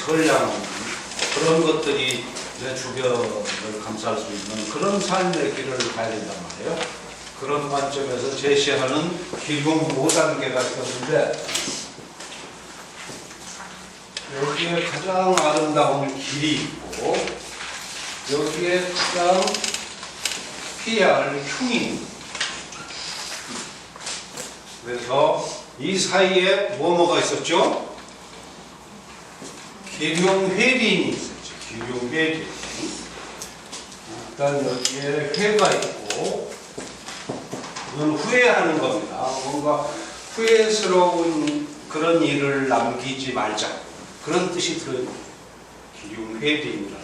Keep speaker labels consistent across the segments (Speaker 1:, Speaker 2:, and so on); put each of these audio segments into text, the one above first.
Speaker 1: 선량한 그런 것들이 내 주변을 감쌀 수 있는 그런 삶의 길을 가야 된단 말이에요. 그런 관점에서 제시하는 기룡 5단계가 있었는데, 여기에 가장 아름다운 길이 있고 여기에 가장 피해야 할 흉이 있는, 그래서 이 사이에 뭐가 있었죠? 기룡회린이 있었죠. 기룡회린. 일단 여기에 회가 있고, 이건 후회하는 겁니다. 뭔가 후회스러운 그런 일을 남기지 말자, 그런 뜻이 들어있는 기룡회린이라는 거.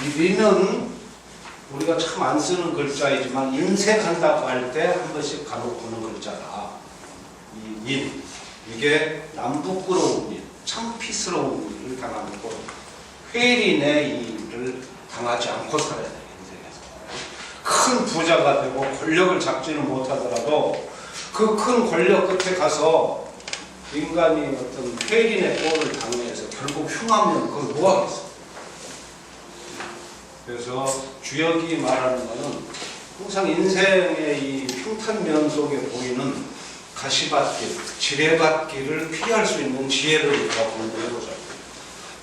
Speaker 1: 이 린은 우리가 참 안 쓰는 글자이지만 인색한다고 할 때 한 번씩 간혹 보는 글자다. 이 린, 이게 남부끄러운 일, 창피스러운 일을 당하는 거, 회린의 일을 당하지 않고 살아야 돼. 큰 부자가 되고 권력을 잡지는 못하더라도 그 큰 권력 끝에 가서 인간이 어떤 회린의 꼴을 당해서 결국 흉하면 그걸 뭐 하겠어. 그래서 주역이 말하는 것은 항상 인생의 이 평탄면 속에 보이는 가시밭길, 지뢰밭길을 피할 수 있는 지혜를 우리가 공부해보자.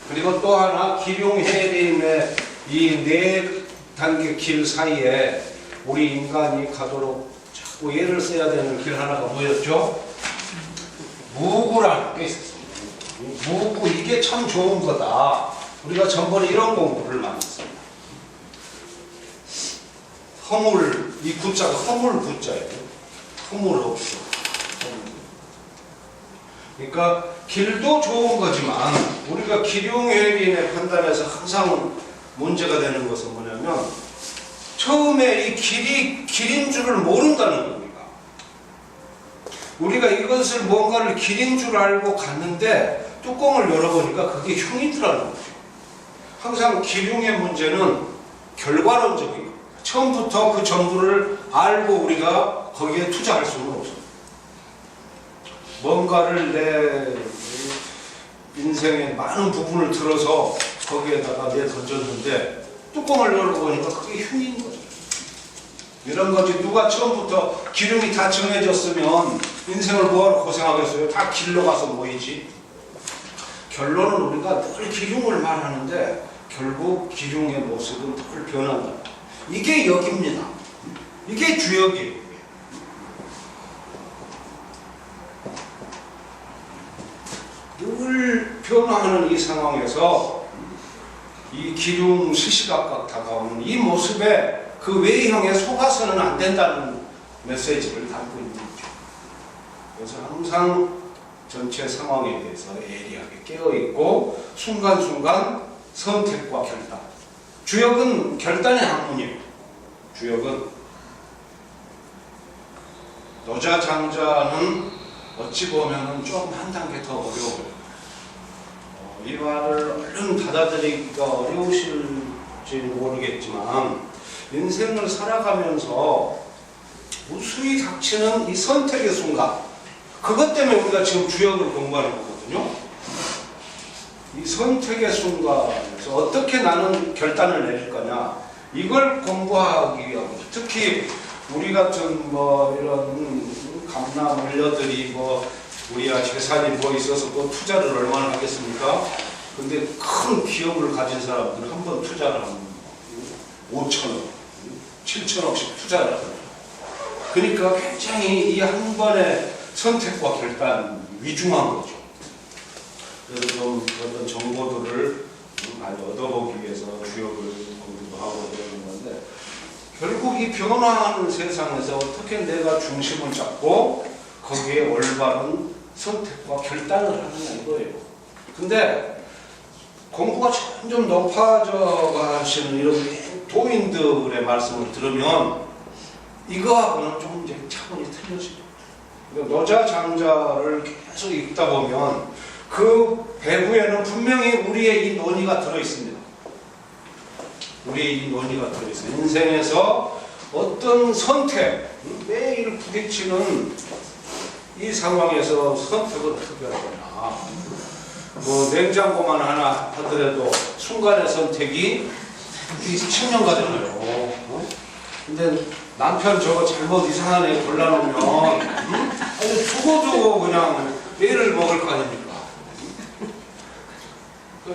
Speaker 1: 그리고 또 하나, 기룡회린의 이 4단계 길 사이에 우리 인간이 가도록 자꾸 예를 써야 되는 길 하나가 뭐였죠? 무구라는 게 있었습니다. 무구, 이게 참 좋은 거다. 우리가 전번에 이런 공부를 많이 했습니다. 허물, 이 구자가 허물 구자예요. 허물 없이. 그러니까 길도 좋은 거지만 우리가 기룡회린의 판단에서 항상 문제가 되는 것은 뭐냐면, 처음에 이 길이 길인 줄을 모른다는 겁니다. 우리가 이것을 뭔가를 길인 줄 알고 갔는데 뚜껑을 열어보니까 그게 흉이더라는 거죠. 항상 기룡의 문제는 결과론적인 겁니다. 처음부터 그 전부를 알고 우리가 거기에 투자할 수는 없어요. 뭔가를 내 인생의 많은 부분을 들어서 거기에다가 던졌는데 뚜껑을 열어보니까 그게 흉인 거죠. 이런 거지. 누가 처음부터 기름이 다 정해졌으면 인생을 뭐하러 고생하겠어요? 다 길로 가서 모이지. 결론은 우리가 늘 기륭을 말하는데 결국 기륭의 모습은 늘 변한다. 이게 역입니다. 이게 주역이에요. 늘 변화하는 이 상황에서 이 기륭 시시각각 다가오는 이 모습에 그 외형에 속아서는 안 된다는 메시지를 담고 있는 거죠. 그래서 항상 전체 상황에 대해서 예리하게 깨어있고 순간순간 선택과 결단. 주역은 결단의 학문이에요. 주역은 노자장자는 어찌 보면 좀 한 단계 더 어려워요. 이 말을 얼른 받아들이기가 어려우실지 모르겠지만, 인생을 살아가면서 무수히 닥치는 이 선택의 순간, 그것 때문에 우리가 지금 주역을 공부하는 거거든요. 이 선택의 순간에서 어떻게 나는 결단을 내릴 거냐, 이걸 공부하기 위함이죠. 특히 우리 같은 이런 감나 물려들이 우리야 재산이 있어서 투자를 얼마나 하겠습니까? 근데 큰 기업을 가진 사람들은 한 번 투자를 하면 5천억, 7천억씩 투자를 합니다. 그러니까 굉장히 이 한 번의 선택과 결단 위중한 거죠. 그래서 좀 어떤 정보들을 많이 얻어보기 위해서 주역을 공부도 하고 그러는 건데, 결국 이 변화하는 세상에서 어떻게 내가 중심을 잡고 거기에 올바른 선택과 결단을 하느냐 이거예요. 근데 공부가 점점 높아져 가시는 이런 도인들의 말씀을 들으면 이거하고는 좀 이제 차원이 틀려지죠. 노자장자를 계속 읽다 보면 그 배후에는 분명히 우리의 이 논의가 들어있습니다. 우리의 이 논의가 들어있어요. 인생에서 어떤 선택, 매일 부딪히는 이 상황에서 선택을 어떻게 하거나, 냉장고만 하나 하더라도 순간의 선택이 측면가잖아요. 근데 남편 저거 잘못 이상한 애 골라놓으면 아니 두고두고 그냥 애를 먹을 거 아닙니까?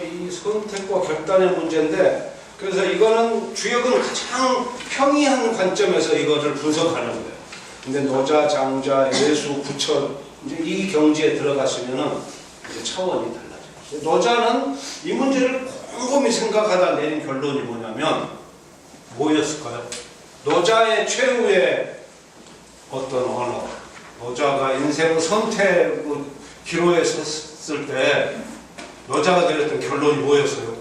Speaker 1: 이 선택과 결단의 문제인데, 그래서 이거는 주역은 가장 평이한 관점에서 이거를 분석하는 거예요. 근데 노자, 장자, 예수, 부처 이제 이 경지에 들어가시면은 이제 차원이 달라져요. 노자는 이 문제를 곰곰이 생각하다 내린 결론이 뭐냐면 뭐였을까요? 노자의 최후의 어떤 언어, 노자가 인생 선택 기로에 섰을 때 노자가 내렸던 결론이 뭐였어요?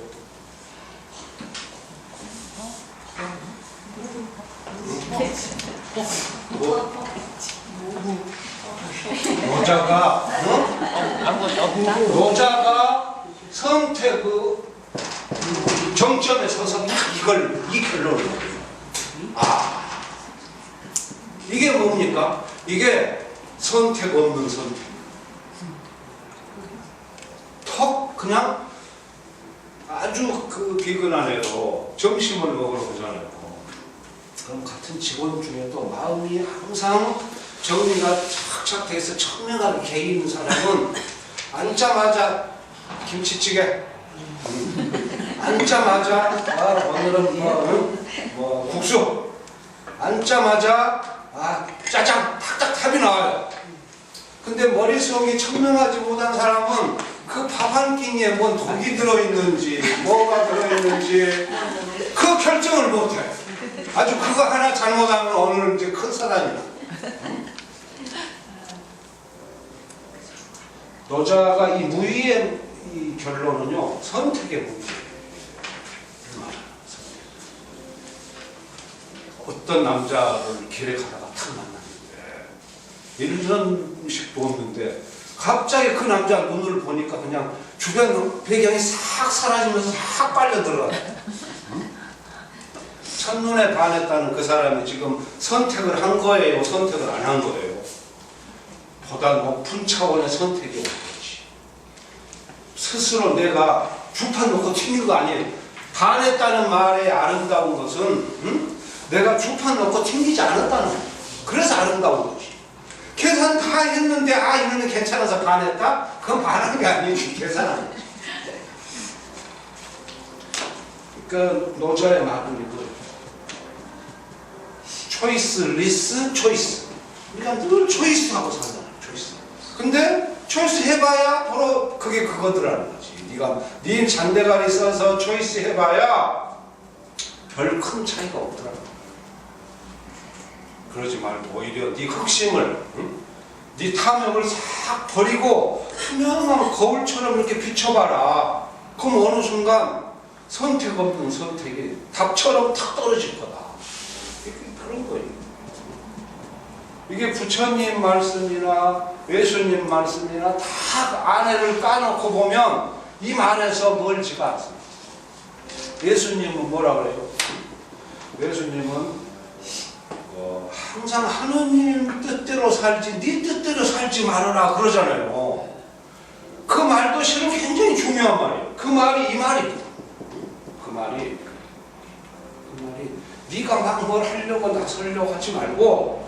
Speaker 1: 노자가 선택의 정점에 서서 딱 이 결론을 이게 뭡니까? 이게 선택 없는 선택. 턱 그냥 아주 그 비근한 애로 점심을 먹으러 오잖아요. 그럼 같은 직원 중에도 마음이 항상 정리가 착착 돼서 청명하게 개 있는 사람은 앉자마자 김치찌개, 앉자마자 오늘은 뭐 국수, 앉자마자 짜장 탁탁 탑이 나와요. 근데 머릿속이 청명하지 못한 사람은 그 밥 한 끼니에 뭔 독이 들어있는지 뭐가 들어있는지 그 결정을 못해. 아주 그거 하나 잘못하면 오늘은 이제 큰 사단이 나. 노자가 이 무의의 이 결론은요, 선택의 문제예요. 어떤 남자를 길에 가다가 탁 만났는데 이런 식도 없는데 갑자기 그 남자 눈을 보니까 그냥 주변 배경이 싹 사라지면서 싹 빨려 들어가요. 첫눈에 반했다는 그 사람이 지금 선택을 한 거예요? 선택을 안 한 거예요? 보다 높은 차원의 선택이 온 거지. 스스로 내가 주판 놓고 튕긴 거 아니에요. 반했다는 말의 아름다운 것은 내가 주판 놓고 튕기지 않았다는 거예요. 그래서 아름다운 거지. 계산 다 했는데 이거는 괜찮아서 반했다? 그건 반한 게 아니지. 계산하는 거지. 그러니까 노자의 말은 이거예요. 초이스, 리스, 초이스. 우리가 늘 초이스하고 살잖아요. 초이스. 근데 초이스 해봐야 바로 그게 그거더라는 거지. 네가 네 잔대가리 써서 초이스 해봐야 별 큰 차이가 없더라는 거야. 그러지 말고 오히려 네 흑심을, 네 탐욕을 싹 버리고 투명한 거울처럼 이렇게 비춰봐라. 그럼 어느 순간 선택 없는 선택이 답처럼 탁 떨어질 거다. 그런 거예요. 이게 부처님 말씀이나 예수님 말씀이나 다 안에를 까놓고 보면 이 말에서 멀지가 않습니다. 예수님은 뭐라 그래요? 예수님은 항상 하느님 뜻대로 살지 네 뜻대로 살지 말아라 그러잖아요. 그 말도 실은 굉장히 중요한 말이에요. 그 말이 이 말입니다. 그 말이 네가 막 뭘 하려고 나서려고 하지 말고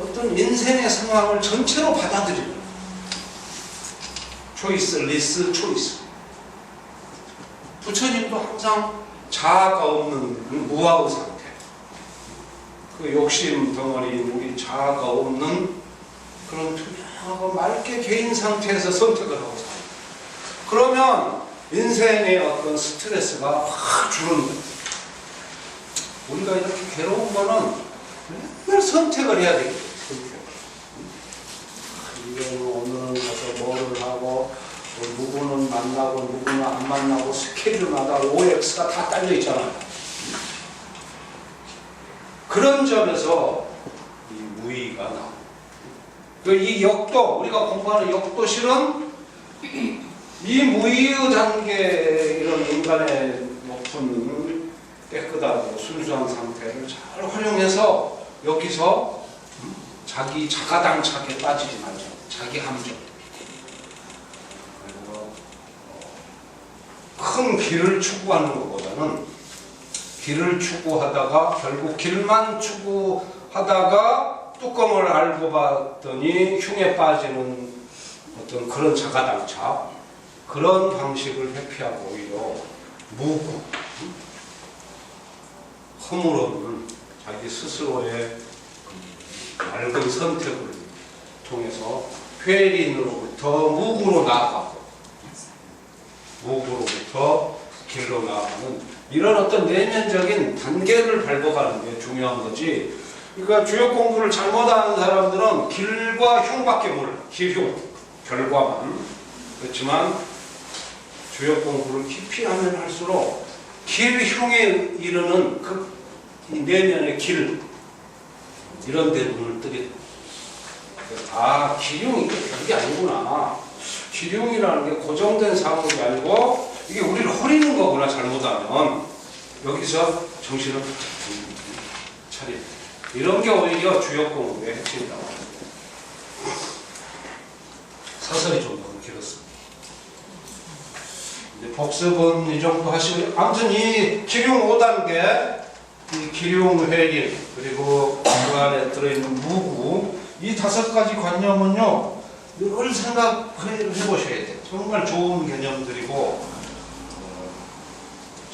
Speaker 1: 어떤 인생의 상황을 전체로 받아들이는 초이스, 리스, 초이스. 부처님도 항상 자아가 없는 무아의 상태, 그 욕심 덩어리인 우리 자아가 없는 그런 투명하고 맑게 개인 상태에서 선택을 하고 살아요. 그러면 인생의 어떤 스트레스가 확 주는 거예요. 우리가 이렇게 괴로운 거는 맨날 선택을 해야 되겠죠. 이거는 오늘은 가서 뭐를 하고 누구는 만나고 누구는 안 만나고 스케줄마다 OX가 다 딸려 있잖아요. 그런 점에서 이 무의가 나옵니다. 이 역도, 우리가 공부하는 역도실은 이 무의의 단계, 이런 인간의 높은 깨끗하고 순수한 상태를 잘 활용해서 여기서 자기 자가당착에 빠지지 말자. 자기 함정. 그리고 큰 길을 추구하는 것보다는 길을 추구하다가 결국 길만 추구하다가 뚜껑을 알고 봤더니 흉에 빠지는 어떤 그런 자가당착, 그런 방식을 회피하고 오히려 무구, 허물없는 자기 스스로의 맑은 선택을 통해서 회린으로부터 무구로 나아가고 무구로부터 길로 나아가는 이런 어떤 내면적인 단계를 밟아가는 게 중요한 거지. 그러니까 주역 공부를 잘못하는 사람들은 길과 흉밖에 몰라. 길흉, 결과만. 그렇지만 주역 공부를 깊이 하면 할수록 길흉에 이르는 그 내면의 길, 이런 데 눈을 뜨게 됩니다. 아, 기륭이 이게 별게 아니구나. 기륭이라는 게 고정된 사물이 아니고 이게 우리를 허리는 거구나, 잘못하면. 여기서 정신을 차려. 이런 게 오히려 주역 공부의 핵심이라고 합니다. 사설이 좀 너무 길었습니다. 이제 복습은 이 정도 하시고, 아무튼 이 기륭 5단계, 이 기륭 회린, 그리고 그 안에 들어있는 무구, 이 5가지 관념은요, 늘 생각해 보셔야 돼요. 정말 좋은 개념들이고,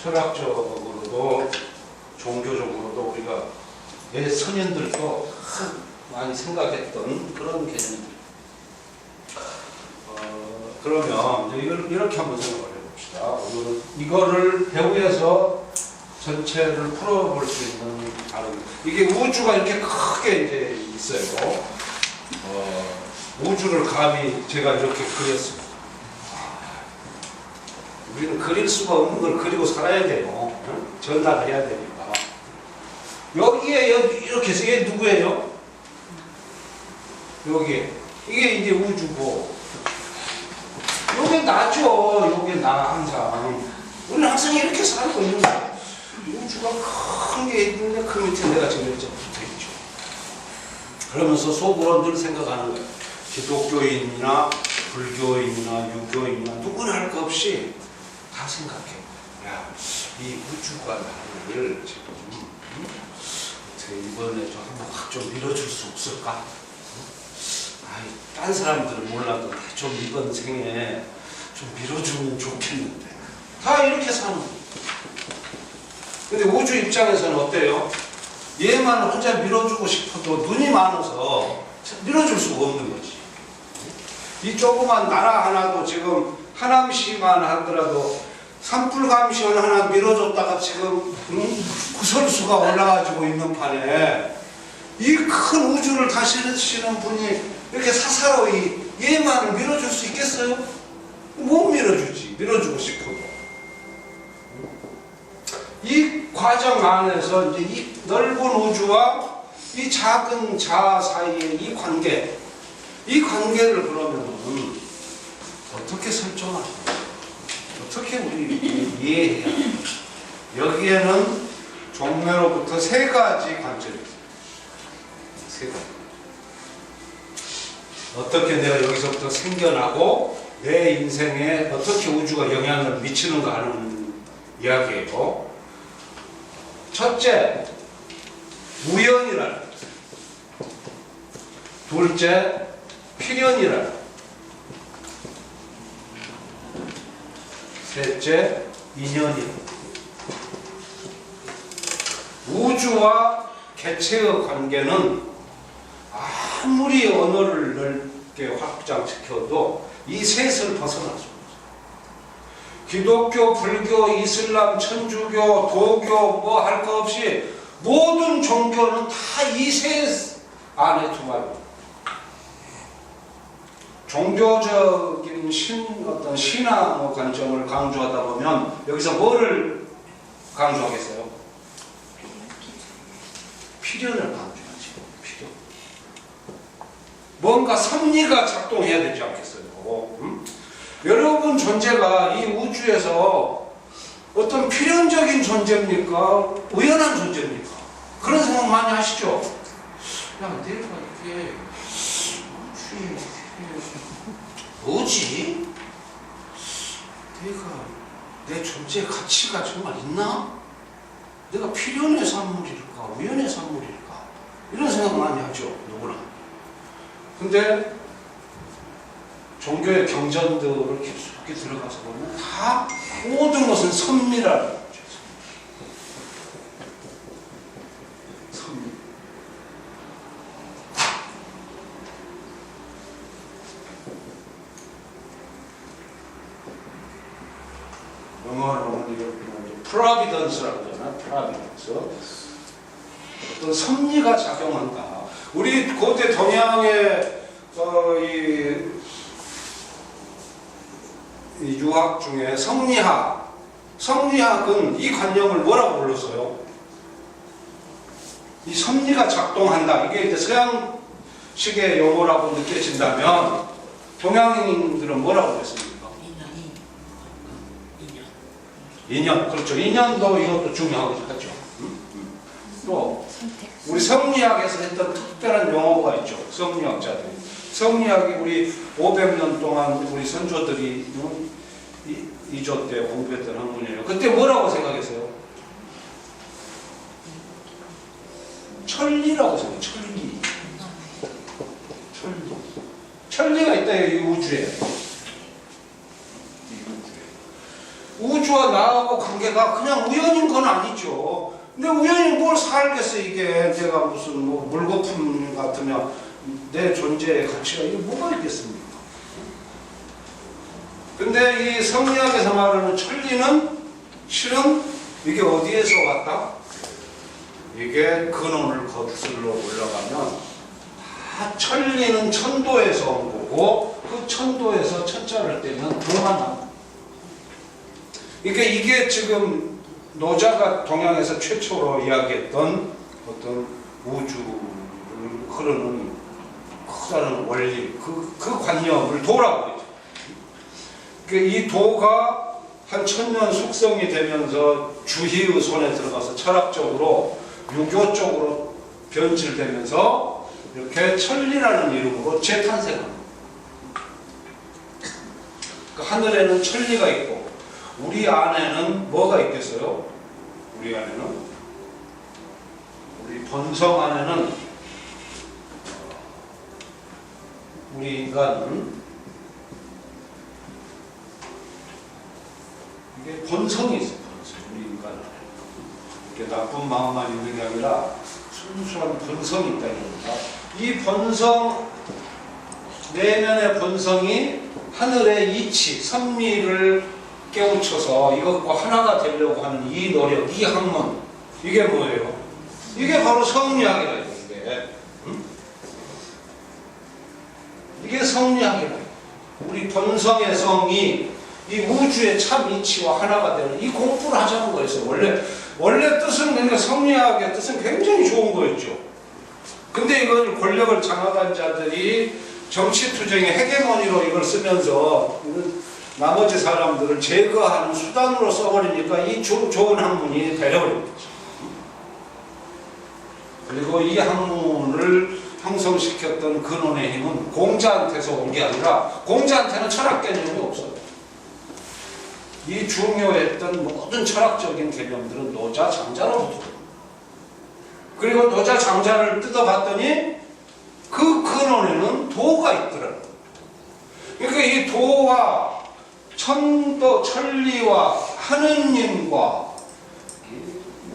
Speaker 1: 철학적으로도, 종교적으로도 우리가 예 선현들도 많이 생각했던 그런 개념들. 그러면 이걸 이렇게 한번 생각을 해봅시다. 오늘은 이거를 배우에서 전체를 풀어볼 수 있는 다른, 이게 우주가 이렇게 크게 이제 있어요. 우주를 감히 제가 이렇게 그렸습니다. 우리는 그릴 수가 없는 걸 그리고 살아야 돼요. 전달을 해야 되니까. 여기에 이렇게 해서 이게 누구예요? 여기 이게 이제 우주고, 요게 나죠. 요게 나. 항상 우리는 항상 이렇게 살고 있는 거야. 우주가 큰 게 있는데 그 밑에 내가 지금 이렇게 붙어있죠. 그러면서 속으로 늘 생각하는 거예요. 기독교인이나 불교인이나 유교인이나 누구나 할 것 없이 다 생각해. 야, 이 우주가 나를 지금 이번에 좀 한번 확 좀 밀어줄 수 없을까? 딴 사람들은 몰라도 좀 이번 생에 좀 밀어주면 좋겠는데. 다 이렇게 사는 거예요. 근데 우주 입장에서는 어때요? 얘만 혼자 밀어주고 싶어도 눈이 많아서 밀어줄 수가 없는 거지. 이 조그만 나라 하나도 지금 하남시만 하더라도 산불감시원 하나 밀어줬다가 지금 구설수가 올라가지고 있는 판에 이 큰 우주를 다스리시는 분이 이렇게 사사로이 얘만을 밀어줄 수 있겠어요? 못 밀어주지. 밀어주고 싶어도. 이 과정 안에서 이제 이 넓은 우주와 이 작은 자 사이의 이 관계를 그러면 어떻게 설정하죠? 어떻게 우리 이해해야 합니까? 여기에는 종묘로부터 3가지 관점이 있어요. 3가지. 어떻게 내가 여기서부터 생겨나고 내 인생에 어떻게 우주가 영향을 미치는가 하는 이야기예요. 첫째, 우연이라는 것. 둘째, 필연이라는 것. 셋째, 인연이라는 것. 우주와 개체의 관계는 아무리 언어를 넓게 확장시켜도 이 셋을 벗어날 수 없어요. 기독교, 불교, 이슬람, 천주교, 도교 뭐 할 거 없이 모든 종교는 다 이 셋 안에 들어가요. 종교적인 어떤 신앙 관점을 강조하다 보면 여기서 뭐를 강조하겠어요? 필연을 강조하지. 필연. 뭔가 섭리가 작동해야 되지 않겠어요? 여러분 존재가 이 우주에서 어떤 필연적인 존재입니까? 우연한 존재입니까? 그런 생각 많이 하시죠? 야, 내가 이게 우주에 뭐지? 내가 내 존재의 가치가 정말 있나? 내가 필연의 산물일까? 우연의 산물일까? 이런 생각 많이 하죠, 누구나. 근데 종교의 경전들을 깊숙이 들어가서 보면 다 모든 것은 선미라는 거죠. 선미. 영어로는 이걸 프로비던스라고 하잖아요. 프로비던스. 어떤 섭리가 작용한다. 우리 고대 동양의 이 유학 중에 성리학은 이 관념을 뭐라고 불렀어요? 이 섭리가 작동한다. 이게 이제 서양식의 용어라고 느껴진다면 동양인들은 뭐라고 그랬습니까? 인연. 그렇죠. 인연도 이것도 중요하죠. 또 우리 성리학에서 했던 특별한 용어가 있죠. 성리학자들이. 성리학이 우리 500년 동안 우리 선조들이 이조 때 공부했던 학문이에요. 그때 뭐라고 생각했어요? 천리라고 생각해요. 천리. 천리가 있다. 이 우주에. 우주와 나하고 관계가 그냥 우연인 건 아니죠. 근데 우연히 뭘 살겠어, 이게. 내가 무슨 뭐 물거품 같으면 내 존재의 가치가 이게 뭐가 있겠습니까? 근데 이 성리학에서 말하는 천리는 실은 이게 어디에서 왔다? 이게 근원을 거슬러 올라가면 다 천리는 천도에서 온 거고 그 천도에서 천자를 떼면 도가 나옵니다. 이게 지금 노자가 동양에서 최초로 이야기했던 어떤 우주를 흐르는 크다는 원리, 그 관념을 도라고 했죠. 이 도가 한 1000년 숙성이 되면서 주희의 손에 들어가서 철학적으로, 유교적으로 변질되면서 이렇게 천리라는 이름으로 재탄생합니다. 그러니까 하늘에는 천리가 있고 우리 안에는 뭐가 있겠어요? 우리 안에는, 우리 본성 안에는 우리 인간은 이게 본성이 있어요. 본성. 우리 인간은 이렇게 나쁜 마음만 있는 게 아니라 순수한 본성이 있다는 겁니다. 이 본성, 내면의 본성이 하늘의 이치, 선미를 깨우쳐서 이것과 하나가 되려고 하는 이 노력, 이 학문, 이게 뭐예요? 이게 바로 성리학이라 이게. 이게 성리학이라. 우리 본성의 성이 이 우주의 참 이치와 하나가 되는 이 공부를 하자는 거였어요. 원래 뜻은, 그러니까 성리학의 뜻은 굉장히 좋은 거였죠. 근데 이걸 권력을 장악한 자들이 정치투쟁의 헤게모니로 이걸 쓰면서 나머지 사람들을 제거하는 수단으로 써버리니까 이 좋은 학문이 되려버린 거죠. 그리고 이 학문을 형성시켰던 근원의 힘은 공자한테서 온 게 아니라, 공자한테는 철학 개념이 없어요. 이 중요했던 모든 철학적인 개념들은 노자, 장자로부터. 그리고 노자, 장자를 뜯어봤더니 그 근원에는 도가 있더라고요. 그러니까 이 도와 천도, 천리와 하느님과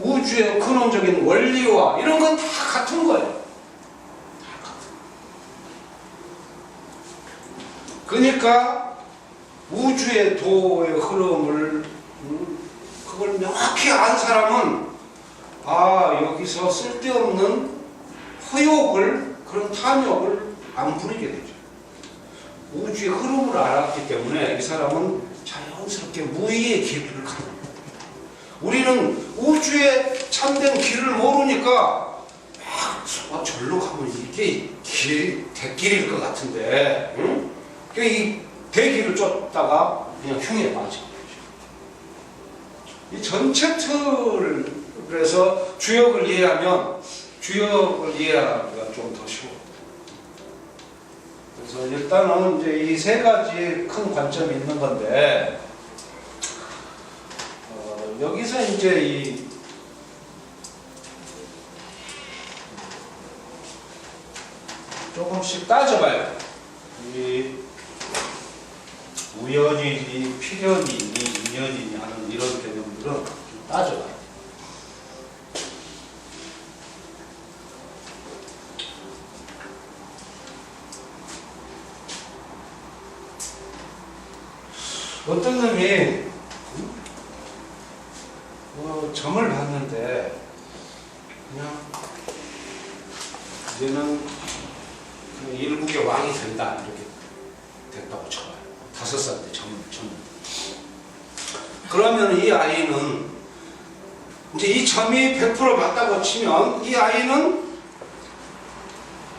Speaker 1: 우주의 근원적인 원리와 이런 건 다 같은 거예요. 다 같은. 그러니까 우주의 도의 흐름을 그걸 명확히 안 사람은 여기서 쓸데없는 허욕을, 그런 탐욕을 안 부리게 되죠. 우주의 흐름을 알았기 때문에 이 사람은 자연스럽게 무의의 길을 가는 거예요. 우리는 우주의 참된 길을 모르니까 절로 가면 이게 대길일 것 같은데, 응? 이 대길을 쫓다가 그냥 흉에 빠지는 거죠. 이 전체 틀에서 주역을 이해하면 주역을 이해하기가 좀 더 쉬워요. 그래서 일단은 이제 이 세 가지 큰 관점이 있는 건데, 여기서 이제 이 조금씩 따져봐요. 이 우연이니 필연이니 인연이니 하는 이런 개념들은 좀 따져봐요. 어떤 놈이 점을 봤는데 그냥 이제는 일국의 왕이 된다 이렇게 됐다고 쳐봐요. 5살 때 점. 그러면 이 아이는 이제 이 점이 100% 맞다고 치면 이 아이는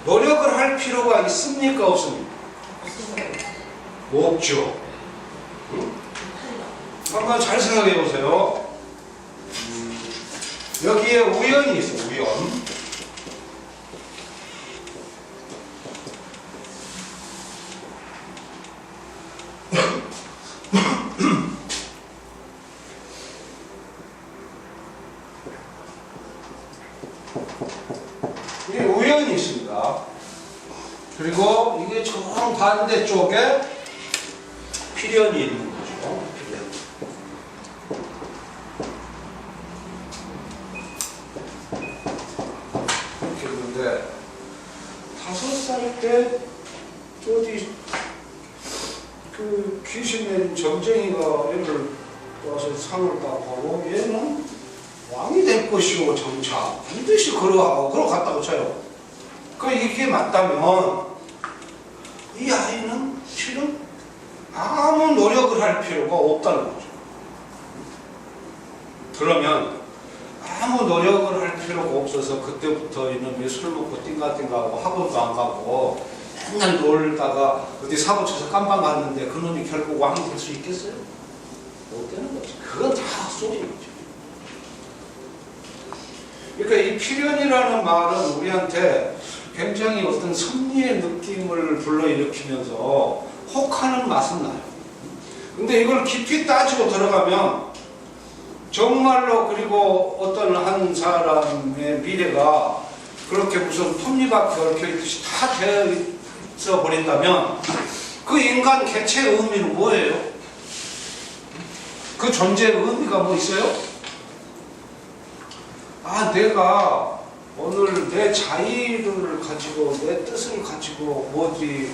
Speaker 1: 노력을 할 필요가 있습니까 없습니까? 없죠. 응? 한번 잘 생각해 보세요. 여기에 우연이 있어. 우연. 이게 우연이 있습니다. 그리고 이게 정반대쪽에 필연이 있는 거죠. 필연. 이렇게 했는데 5살 때 어디 그 귀신의 점쟁이가 얘를 와서 상을 딱 하고 얘는 왕이 될 것이오 정차 반드시 그러하고 갔다고 쳐요. 그 이게 맞다면 이 아이는 실은 아무 노력을 할 필요가 없다는 거죠. 그러면 아무 노력을 할 필요가 없어서 그때부터 이놈이 술 먹고 띵가띵가하고 학원도 안 가고 맨날 놀다가 어디 사고 쳐서 깜빵 갔는데 그놈이 결국 왕이 될 수 있겠어요? 못 되는 거지. 그건 다 헛소리인 거죠. 그러니까 이 필연이라는 말은 우리한테 굉장히 어떤 섭리의 느낌을 불러일으키면서 혹하는 맛은 나요. 근데 이걸 깊이 따지고 들어가면 정말로 그리고 어떤 한 사람의 미래가 그렇게 무슨 톱니바퀴 얽혀있듯이 다 되어 있어 버린다면 그 인간 개체의 의미는 뭐예요? 그 존재의 의미가 뭐 있어요? 아, 내가 오늘 내 자의를 가지고 내 뜻을 가지고 뭐지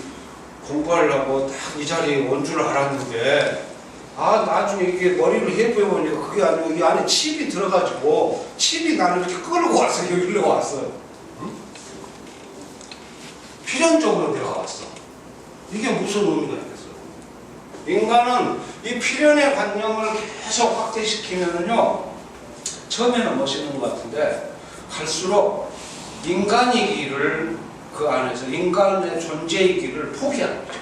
Speaker 1: 공부하려고 딱 이 자리에 온 줄 알았는데 아 나중에 이게 머리를 해보니까 그게 아니고 이 안에 칩이 들어가지고 칩이 나를 이렇게 끌고 왔어. 여기로 왔어요. 응? 필연적으로 내가 왔어. 이게 무슨 의미가 있겠어요? 인간은 이 필연의 관념을 계속 확대시키면은요 처음에는 멋있는 것 같은데 갈수록 인간이기를 그 안에서 인간의 존재이기를 포기하는 거죠.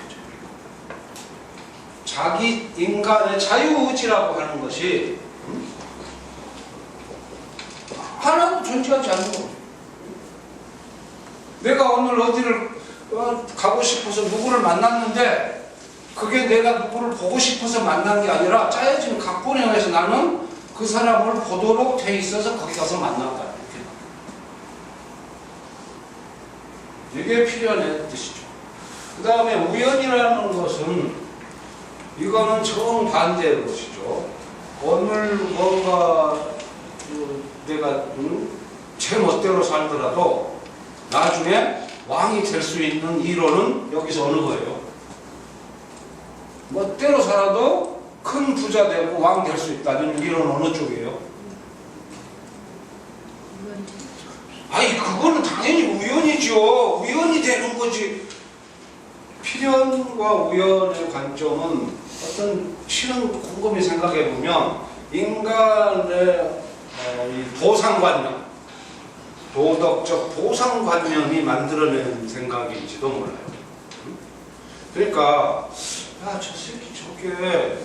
Speaker 1: 자기 인간의 자유의지라고 하는 것이 하나도 존재하지 않는 거죠. 내가 오늘 어디를 가고 싶어서 누구를 만났는데 그게 내가 누구를 보고 싶어서 만난 게 아니라 짜여진 각본에 의해서 나는 그 사람을 보도록 돼 있어서 거기 가서 만났다. 이게 필연의 뜻이죠. 그 다음에 우연이라는 것은 이거는 정반대의 것이죠. 오늘 뭔가 내가 제 멋대로 살더라도 나중에 왕이 될 수 있는 이론은 여기서 어느 거예요? 멋대로 살아도 큰 부자 되고 왕 될 수 있다는 이론은 어느 쪽이에요? 아니 그거는 당연히 우연이죠. 우연이 되는 거지. 필연과 우연의 관점은 어떤 실은 곰곰이 생각해 보면 인간의 이 보상관념, 도덕적 보상관념이 만들어낸 생각인지도 몰라요. 그러니까 야, 저 새끼 저게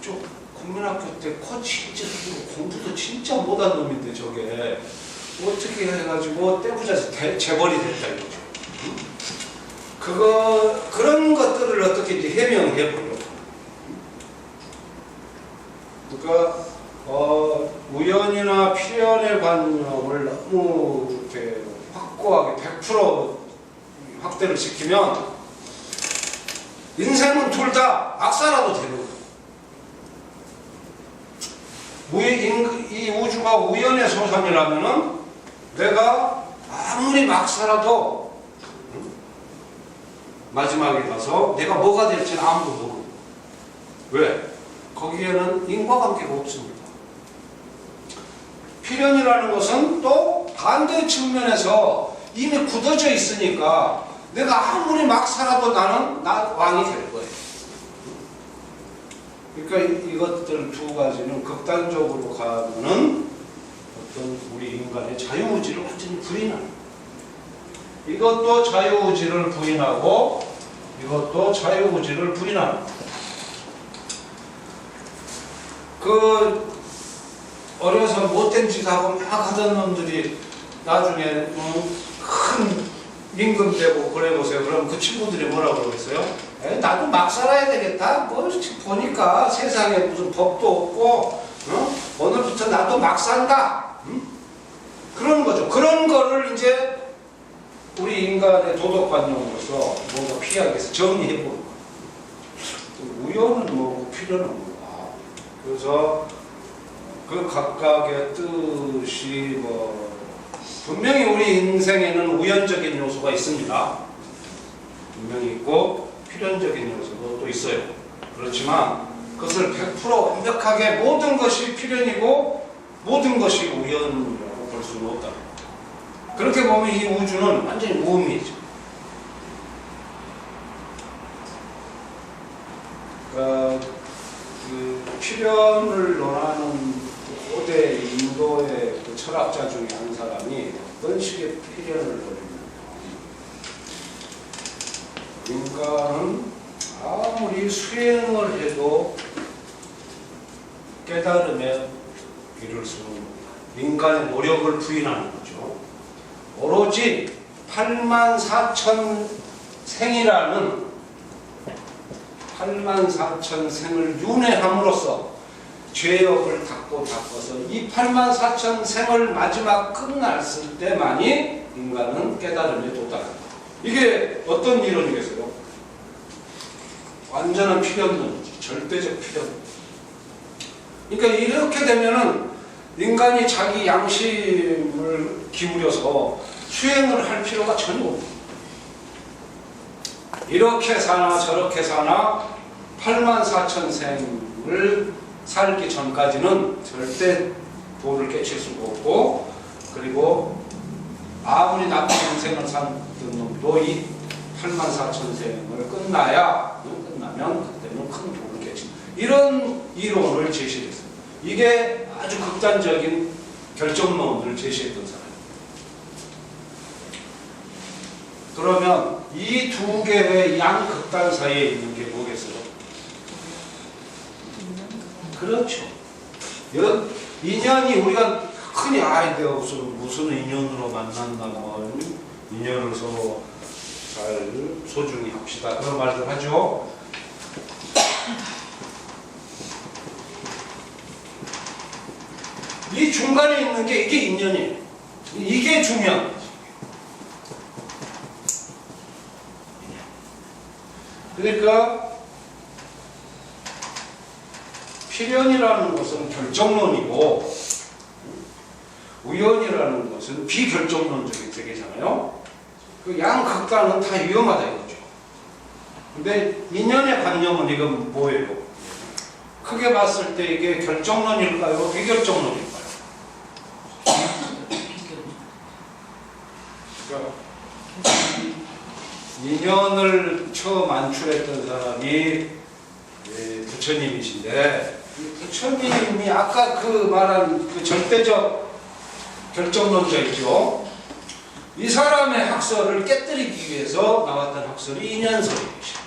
Speaker 1: 저 국민학교 때 코 진짜 공부도 진짜 못한 놈인데 저게 어떻게 해가지고 떼부자서 재벌이 됐다 이거죠. 그런 것들을 어떻게 이제 해명해 보려고. 그러니까 우연이나 필연의 관념을 너무 이렇게 확고하게 100% 확대를 시키면 인생은 둘 다 악사라도 되는 거예요. 이 우주가 우연의 소산이라면은 내가 아무리 막 살아도 마지막에 가서 내가 뭐가 될지는 아무도 모르고. 왜? 거기에는 인과관계가 없습니다. 필연이라는 것은 또 반대 측면에서 이미 굳어져 있으니까 내가 아무리 막 살아도 나는 왕이 될 거예요. 그러니까 이것들 두 가지는 극단적으로 가면은 어떤 우리 인간의 자유의지를 완전히 부인하는, 이것도 자유의지를 부인하고 이것도 자유의지를 부인하는. 그 어려서 못된 짓 하고 막 하던 놈들이 나중에 큰 임금 되고 그래 보세요. 그럼 그 친구들이 뭐라고 그러겠어요? 나도 막 살아야 되겠다. 뭐 보니까 세상에 무슨 법도 없고 오늘부터 나도 막 산다. 그런 거죠. 그런 거를 이제 우리 인간의 도덕관념으로서 뭔가 피하기 위해서 정리해보는 거예요. 우연은 뭐고 필연은 뭐고. 그래서 그 각각의 뜻이 분명히 우리 인생에는 우연적인 요소가 있습니다. 분명히 있고 필연적인 요소도 또 있어요. 그렇지만 그것을 100% 완벽하게 모든 것이 필연이고 모든 것이 우연이라고 볼 수는 없다. 그렇게 보면 이 우주는 완전히 무의미해져. 그 필연을 논하는 고대 인도의 그 철학자 중에 한 사람이 어떤 식의 필연을 논했냐면, 인간은 아무리 수행을 해도 깨달음에 이를 수는 없다. 인간의 노력을 부인하는 거죠. 오로지 84,000생이라는 84,000생을 윤회함으로써 죄업을 닦고서 이 84,000생을 마지막 끝났을 때만이 인간은 깨달음에 도달한다. 이게 어떤 이론이겠어요? 완전한 필연론이지. 절대적 필연. 그러니까 이렇게 되면은 인간이 자기 양심을 기울여서 수행을 할 필요가 전혀 없다. 이렇게 사나 저렇게 사나 84,000생을 살기 전까지는 절대 도를 깨칠 수가 없고, 그리고 아무리 나쁜 인생을 산 놈도 이 84,000생을 끝나면 그때는 큰 도를 깨친다. 이런 이론을 제시했어요. 이게 아주 극단적인 결정론을 제시했던 사람이에요. 그러면 이 두 개의 양극단 사이에 있는 게 뭐겠어요? 그렇죠. 인연이 우리가 흔히 내가 무슨 인연으로 만난다, 뭐 인연을 서로 잘 소중히 합시다, 그런 말들 하죠. 이 중간에 있는 게 이게 인연이에요. 이게 중요한 거죠. 그러니까 필연이라는 것은 결정론이고 우연이라는 것은 비결정론적인 세계잖아요. 그 양극단은 다 위험하다 이거죠. 근데 인연의 관념은 이건 뭐예요? 크게 봤을 때 이게 결정론일까요? 비결정론일까요? 그러니까 인연을 처음 안출했던 사람이 부처님이신데, 부처님이 아까 그 말한 그 절대적 결정론자 있죠. 이 사람의 학설을 깨뜨리기 위해서 나왔던 학설이 인연설이죠.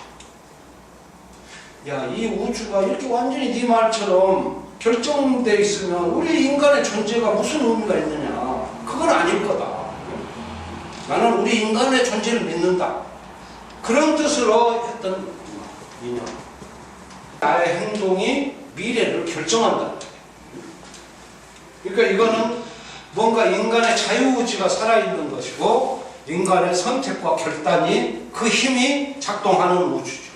Speaker 1: 야, 이 우주가 이렇게 완전히 네 말처럼 결정되어 있으면 우리 인간의 존재가 무슨 의미가 있느냐? 그건 아닐 거다. 나는 우리 인간의 존재를 믿는다. 그런 뜻으로 했던 인연. 나의 행동이 미래를 결정한다. 그러니까 이거는 뭔가 인간의 자유의지가 살아있는 것이고 인간의 선택과 결단이 그 힘이 작동하는 우주죠.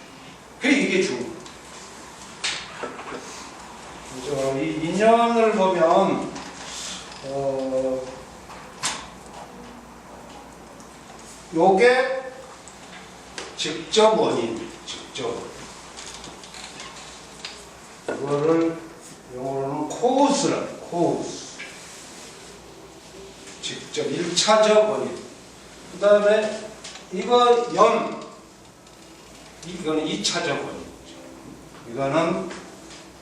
Speaker 1: 이게 중요해요. 이 인연을 보면 요게 직접 원인, 직접. 이거를 영어로는 코우스라고, 코우스. 직접 1차적 원인. 그 다음에 이거 이거는 2차적 원인이죠. 이거는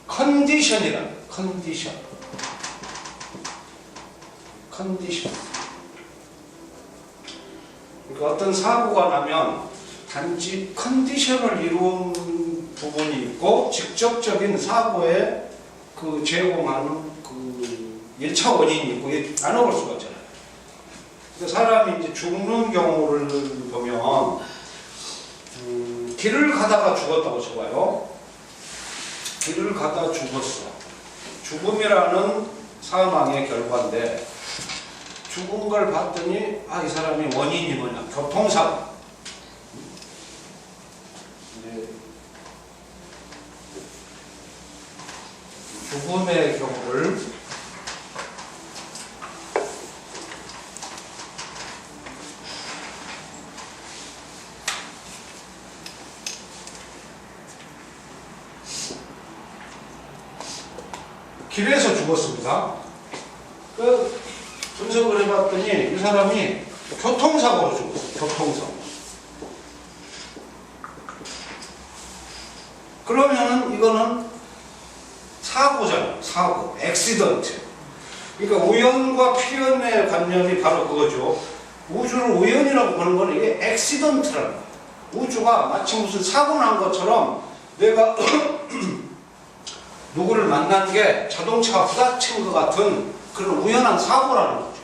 Speaker 1: 컨디션이라는 거예요. 컨디션. 그러니까 어떤 사고가 나면 단지 컨디션을 이룬 부분이 있고 직접적인 사고에 그 제공하는 그 1차 원인이 있고 나눠볼 수가 있잖아요. 그러니까 사람이 이제 죽는 경우를 보면 길을 가다가 죽었다고 쳐봐요. 길을 가다 죽었어. 죽음이라는 사망의 결과인데 죽은 걸 봤더니 이 사람이 원인이 뭐냐? 교통사고. 죽음의 경우를 길에서 죽었습니다. 분석을 해봤더니 이 사람이 교통사고로 죽었어요. 교통사고. 그러면은 이거는 사고잖아요. 사고. 액시던트. 그러니까 우연과 필연의 관념이 바로 그거죠. 우주를 우연이라고 보는 건 이게 액시던트라는 거예요. 우주가 마치 무슨 사고 난 것처럼 내가 누구를 만난 게 자동차가 부닥친 것 같은 그런 우연한 사고라는 거죠.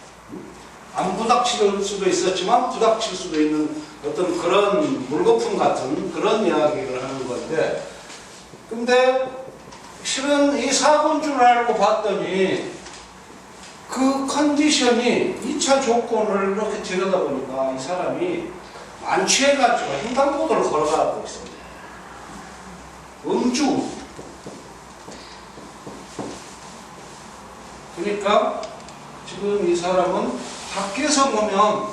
Speaker 1: 안 부닥칠 수도 있었지만 부닥칠 수도 있는 어떤 그런 물거품 같은 그런 이야기를 하는 건데, 근데 실은 이 사고인 줄 알고 봤더니 그 컨디션이 2차 조건을 이렇게 들여다보니까 이 사람이 만취해가지고 횡단보도를 걸어가고 있습니다. 음주. 그러니까 지금 이 사람은 밖에서 보면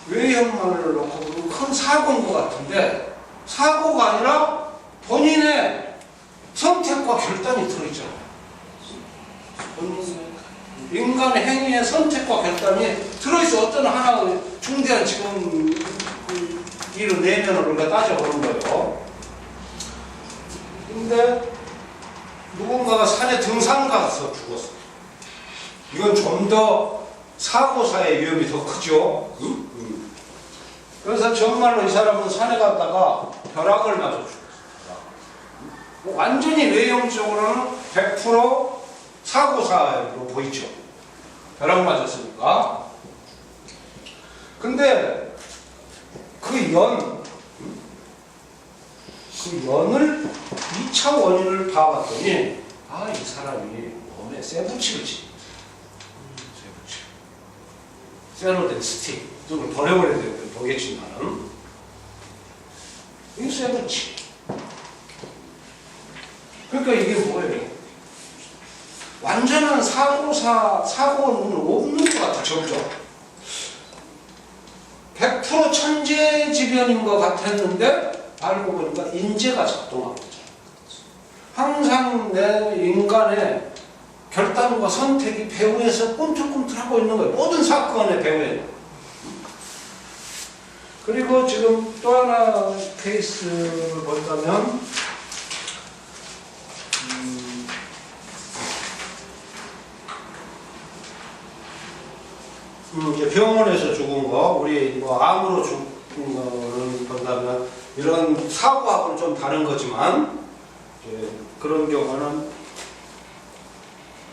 Speaker 1: 외형만을 놓고 보면 큰 사고인 것 같은데 사고가 아니라 본인의 선택과 결단이 들어있잖아요. 인간의 행위의 선택과 결단이 들어있어. 어떤 하나 중대한 지금 일을 내면을 우리가 따져보는 거예요. 근데 누군가가 산에 등산 가서 죽었어. 이건 좀 더 사고사의 위험이 더 크죠. 그래서 정말로 이 사람은 산에 갔다가 벼락을 맞아 죽었어. 완전히 외형적으로는 100% 사고사로 보이죠. 벼락 맞았으니까. 근데 그 연을 2차 원인을 봐봤더니 이 사람이 몸에 쇠붙이를 치. 쇠로 된 스틱. 좀 버려버려야 되겠지만은 이 쇠붙이. 그러니까 이게 뭐예요? 완전한 사고는 없는 것 같아, 점점. 100% 천재지변인 것 같았는데 알고 보니까 인재가 작동하고 있죠. 항상 내 인간의 결단과 선택이 배후에서 꿈틀꿈틀하고 있는 거예요. 모든 사건의 배후에는. 그리고 지금 또 하나 케이스를 본다면 이제 병원에서 죽은 거, 우리 암으로 죽은 거를 본다면 이런 사고하고는 좀 다른 거지만 그런 경우는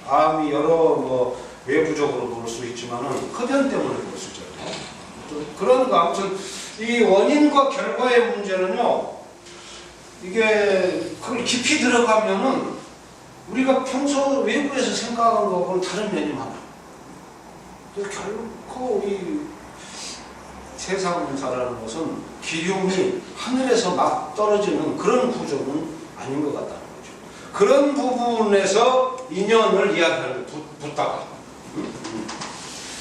Speaker 1: 암이 여러 외부적으로 볼 수 있지만은 흡연 때문에 볼 수 있잖아요. 그런 거 아무튼 이 원인과 결과의 문제는요. 이게 그걸 깊이 들어가면은 우리가 평소 외부에서 생각한 거하고는 다른 면이 많아. 결코 우리 세상을 살아가는 것은 기lum이 하늘에서 막 떨어지는 그런 구조는 아닌 것 같다는 거죠. 그런 부분에서 인연을 이야기하는 붓다가.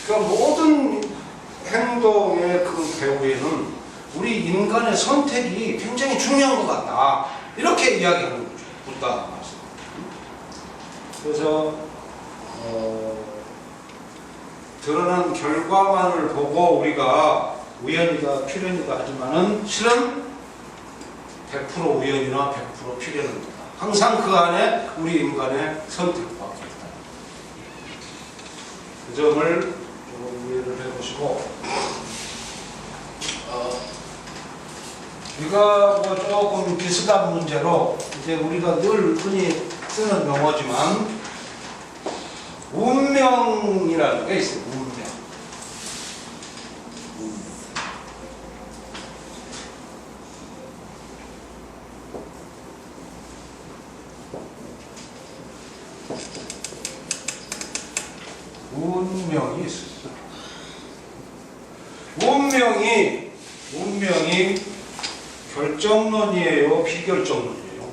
Speaker 1: 그러니까 모든 행동의 그 배후에는 우리 인간의 선택이 굉장히 중요한 것 같다. 이렇게 이야기하는 거죠. 붓다가 말씀. 그래서 드러난 결과만을 보고 우리가 우연이다 필연이다 하지만은 실은 100% 우연이나 100% 필연입니다. 항상 그 안에 우리 인간의 선택과 결단. 그 점을 좀 이해를 해보시고 이거 뭐 조금 비슷한 문제로 이제 우리가 늘 흔히 쓰는 용어지만 운명이라는 게 있어요. 운명. 운명이 있습니다. 운명이 결정론이에요, 비결정론이에요?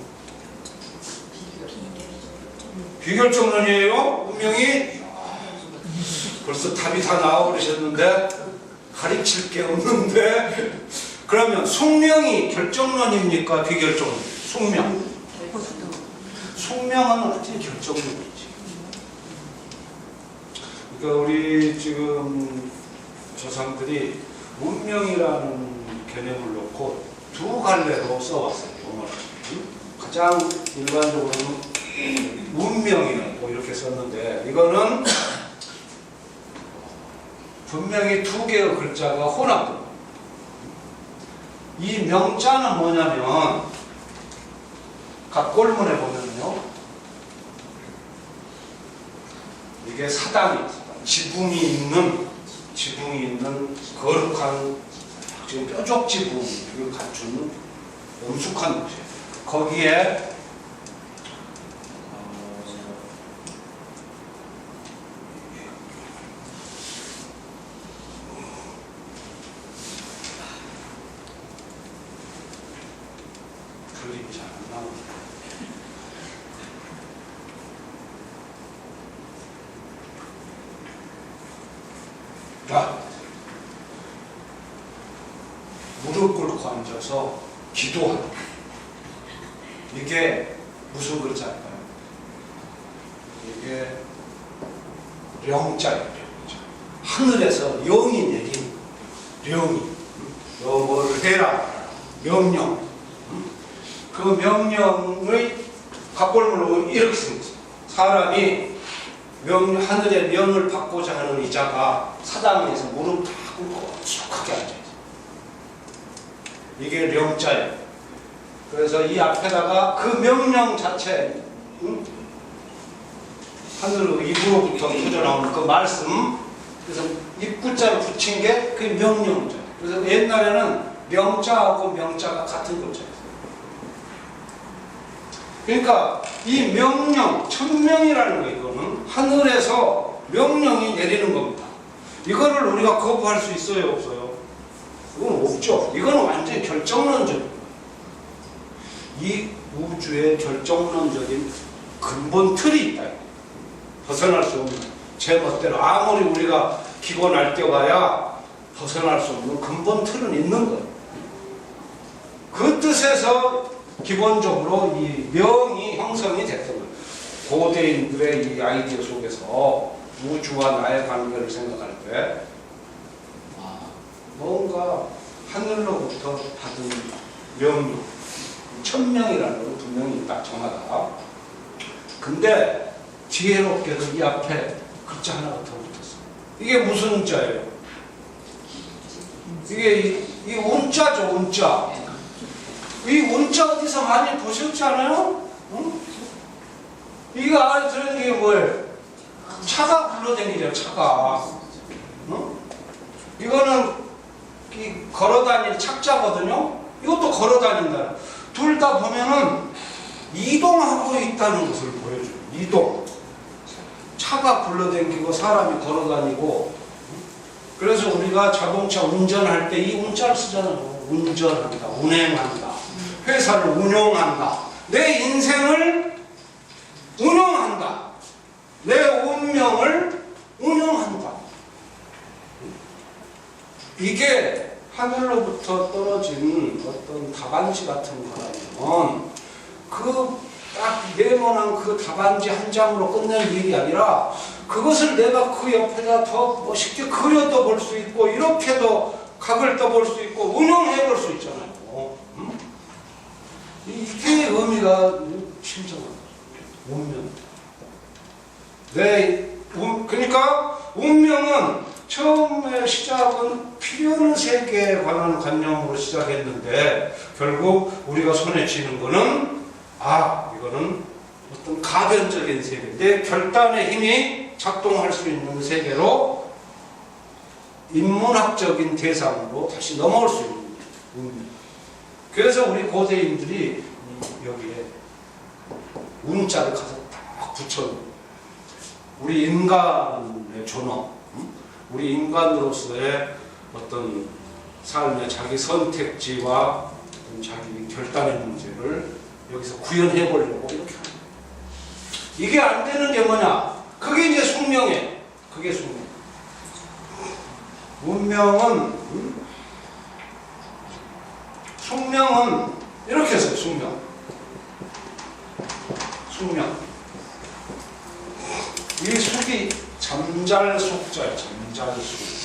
Speaker 1: 비결정론이에요? 운명이? 벌써 답이 다 나와버리셨는데 가르칠 게 없는데 그러면 숙명이 결정론입니까? 비결정론입니까? 숙명은 완전히 결정론이지. 그러니까 우리 지금 조상들이 운명이라는 개념을 놓고 두 갈래로 써왔어요. 가장 일반적으로는 운명이라고 이렇게 썼는데 이거는 분명히 두 개의 글자가 혼합됩니다. 이 명자는 뭐냐면 각골문에 보면요 이게 사당이 지붕이 있는 거룩한 지금 뾰족 지붕을 갖춘 엄숙한 곳이에요. 거기에 그림이 잘 안 나옵니다. 무릎 꿇고 앉아서 기도하는 이게 무슨 글자일까요? 이게 령자예요. 하늘에서 영이 내린 령이 너 뭘 해라 명령 그 명령의 각골문으로 이렇게 생겼어요. 사람이 하늘의 명을 받고자 하는 이자가 사당에서 무릎 다 꿇고 숙하게 앉아있어요. 이게 령자예요. 그래서 이 앞에다가 그 명령 자체 하늘 입으로부터 터져나오는 그 말씀 그래서 입구자를 붙인 게 그 명령자예요. 그래서 옛날에는 명자하고 명자가 같은 글자였어요. 그러니까 이 명령, 천명이라는 거 이거는 하늘에서 명령이 내리는 겁니다. 이거를 우리가 거부할 수 있어요, 없어요? 이건 없죠. 이건 완전히 결정론적입니다. 이 우주의 결정론적인 근본 틀이 있다. 벗어날 수 없는 제 멋대로 아무리 우리가 기고 날뛰어가야 벗어날 수 없는 근본 틀은 있는 거예요. 그 뜻에서 기본적으로 이 명이 형성이 됐던 거예요. 고대인들의 이 아이디어 속에서 우주와 나의 관계를 생각할 때 뭔가 하늘로부터 받은 명령, 천명이라는 건 분명히 딱 정하다. 근데 지혜롭게도 이 앞에 글자 하나가 더 붙었어. 이게 무슨 운자예요? 이게 이 운자죠, 운자. 이 운자 어디서 많이 보셨지 않아요? 응? 이거 안에 들어있는 게 뭐예요? 차가 굴러다니죠, 차가. 응? 이거는 걸어다니는 착자거든요? 이것도 걸어다닌다. 둘 다 보면은 이동하고 있다는 것을 보여줘요. 이동, 차가 굴러다니고 사람이 걸어다니고, 그래서 우리가 자동차 운전할 때 이 운자를 쓰잖아요. 운전한다, 운행한다, 회사를 운영한다, 내 인생을 운영한다, 내 운명을 운영한다. 이게 하늘로부터 떨어진 어떤 답안지 같은 거라면 그 딱 네모난 그 답안지 한 장으로 끝낼 일이 아니라 그것을 내가 그 옆에다 더 멋있게 그려도 볼 수 있고 이렇게도 각을 떠볼 수 있고 운영해 볼 수 있잖아요. 이게 의미가 심정한 운명. 그러니까 운명은 처음에 시작은 필요한 세계에 관한 관념으로 시작했는데 결국 우리가 손에 쥐는 거는 이거는 어떤 가변적인 세계, 내 결단의 힘이 작동할 수 있는 세계로 인문학적인 대상으로 다시 넘어올 수 있는 운명. 그래서 우리 고대인들이 여기에 운자를 가서 딱 붙여놓은 우리 인간의 존엄, 우리 인간으로서의 어떤 삶의 자기 선택지와 어떤 자기 결단의 문제를 여기서 구현해 보려고 이렇게 합니다. 이게 안 되는 게 뭐냐? 그게 이제 숙명이에요. 그게 숙명. 숙명은 이렇게 했어요. 숙명. 이 숙이 잠잘숙자예요. 잠잘숙.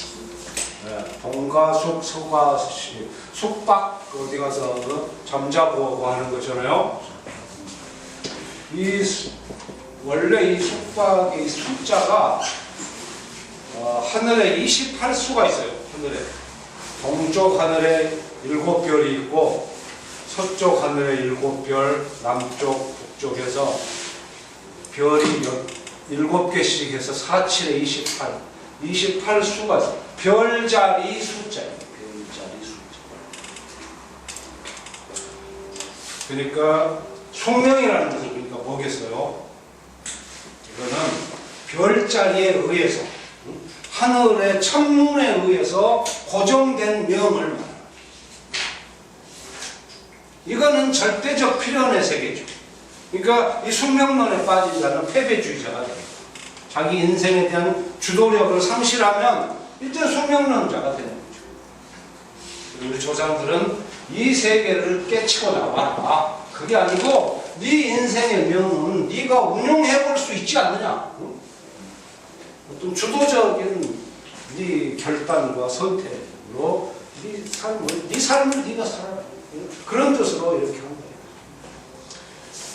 Speaker 1: 동가숙, 서가시, 숙박 어디 가서 잠자고 하는 거잖아요. 원래 이 숙박의 숫자가 하늘에 28수가 있어요. 하늘에 동쪽 하늘에 7별이 있고 서쪽 하늘에 7별, 남쪽 북쪽에서 별이 7개씩 해서 4, 7에 28, 28수가 있어요. 별자리 숫자예요. 별자리 숫자. 그러니까 숙명이라는 것은 그러니까 뭐겠어요? 이거는 별자리에 의해서 하늘의 천문에 의해서 고정된 명을 말합니다. 이거는 절대적 필연의 세계죠. 그러니까 이 숙명론에 빠진 자는 패배주의자가 돼요. 자기 인생에 대한 주도력을 상실하면 일단 숙명론자가 되는 거죠. 우리 조상들은 이 세계를 깨치고 나와라. 그게 아니고 네 인생의 명은 네가 운용해 볼 수 있지 않느냐. 어떤 주도적인 네 결단과 선택으로 네 삶을 네가 살아라. 그런 뜻으로 이렇게 한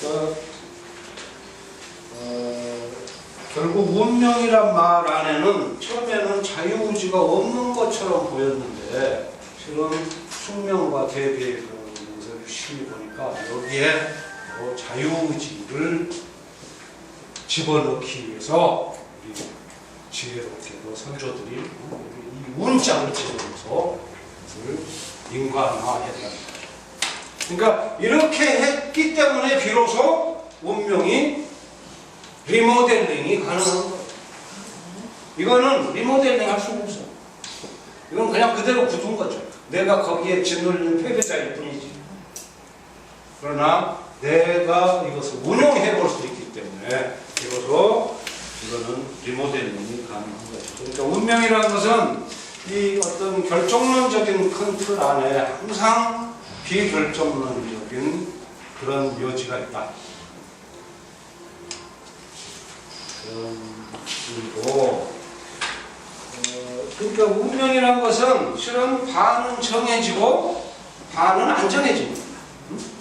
Speaker 1: 거예요. 결국 운명이란 말 안에는 처음에는 자유의지가 없는 것처럼 보였는데 실은 숙명과 대비의 그런 것을 유심히 보니까 여기에 자유의지를 집어넣기 위해서 우리 지혜롭게도 선조들이 이 운자를 집어넣어서 그것을 인간화했다. 그러니까 이렇게 했기 때문에 비로소 운명이 리모델링이 가능한 거예요. 이거는 리모델링 할 수가 없어요. 이건 그냥 그대로 굳은 거죠. 내가 거기에 짓눌린 패배자일 뿐이지. 그러나 내가 이것을 운용해 볼 수 있기 때문에 비로소 이거는 리모델링이 가능한 거죠. 그러니까 운명이라는 것은 이 어떤 결정론적인 큰 틀 안에 항상 비결정론적인 그런 여지가 있다. 그리고 그러니까 운명이라는 것은 실은 반은 정해지고 반은 안 정해집니다.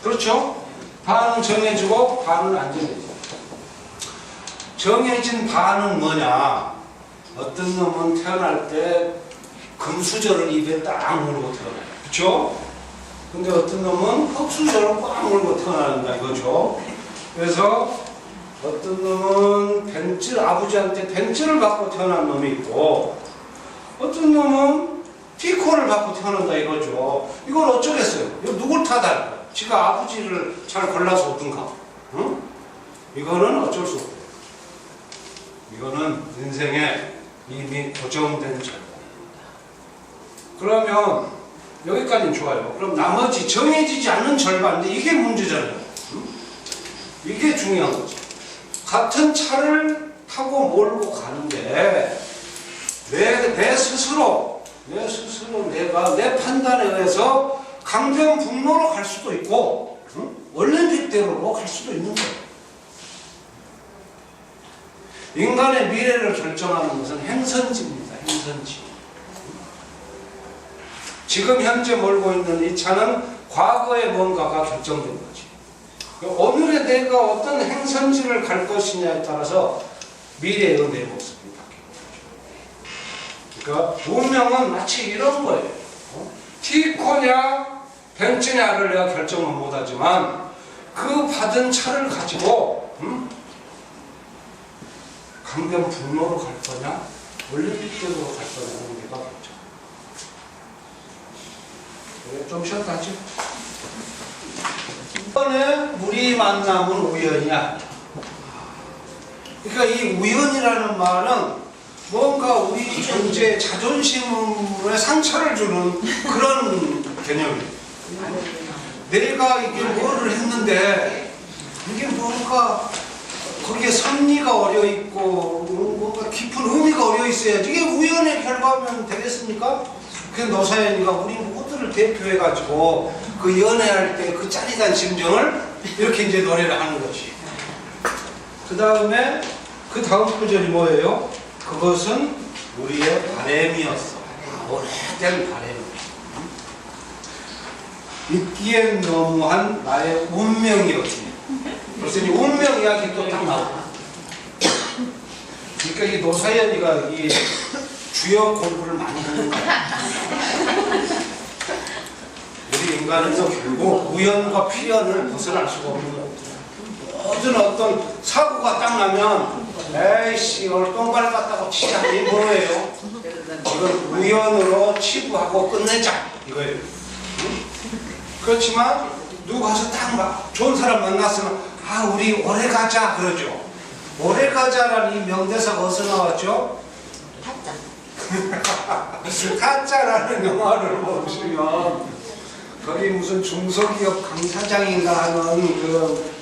Speaker 1: 그렇죠? 반은 정해지고 반은 안 정해지고. 정해진 반은 뭐냐? 어떤 놈은 태어날 때 금수저를 입에 딱 물고 태어나요. 그렇죠? 근데 어떤 놈은 흙수저를 꽉 물고 태어난다 이거죠. 그래서 어떤 놈은 아버지한테 벤츠를 받고 태어난 놈이 있고 어떤 놈은 티코를 받고 태어난다 이거죠. 이걸 어쩌겠어요? 이거 누굴 탓할까요? 지가 아버지를 잘 골라서 오든가. 응? 이거는 어쩔 수 없어요. 이거는 인생에 이미 고정된 절반입니다. 그러면 여기까지는 좋아요. 그럼 나머지 정해지지 않는 절반인데 이게 문제잖아요. 이게 중요한 거죠. 같은 차를 타고 몰고 가는데 내 스스로 내가 내 판단에 의해서 강변북로로 갈 수도 있고 올림픽대로로 갈 수도 있는 거예요. 인간의 미래를 결정하는 것은 행선지입니다. 행선지. 지금 현재 몰고 있는 이 차는 과거의 뭔가가 결정된 거지. 오늘의 내가 어떤 행선지를 갈 것이냐에 따라서 미래의 내 모습이 바뀌는 거죠. 그러니까 운명은 마치 이런 거예요. 티코냐 벤츠냐를 내가 결정은 못하지만 그 받은 차를 가지고 강변북로로 갈 거냐 올림픽대로로 갈 거냐는 내가 결정. 그래, 좀 쉬었다 하지. 이번에 우리 만남은 우연이야. 그러니까 이 우연이라는 말은 뭔가 우리 존재의 자존심에 상처를 주는 그런 개념이에요. 내가 이게 뭐를 했는데 이게 뭔가 거기에 섭리가 어려 있고 뭔가 깊은 의미가 어려 있어야지. 이게 우연의 결과면 되겠습니까? 그 노사연이가 우리 모두를 대표해 가지고 그 연애할 때 그 짜릿한 심정을 이렇게 이제 노래를 하는 거지. 그 다음에 그 다음 구절이 뭐예요? 그것은 우리의 바램이었어. 오래된 바램. 있기엔 너무한 나의 운명이었지. 그래서 이 운명 이야기 또 딱 나오고. 그러니까 이 노사연이가 이 주요 공부를 많이 하는 거야. 우리 인간은 결국 우연과 필연을 벗어날 수가 없는 거야. 모든 어떤 사고가 딱 나면 에이씨 오늘 똥 밟았다고 치자. 이게 뭐예요? 이건 우연으로 치부하고 끝내자 이거예요. 그렇지만 누구 가서 딱 막 좋은 사람 만났으면 아 우리 오래 가자 그러죠. 오래 가자라는 이 명대사가 어디서 나왔죠? 타짜라는 영화를 보시면 거기 무슨 중소기업 강사장인가 하는 그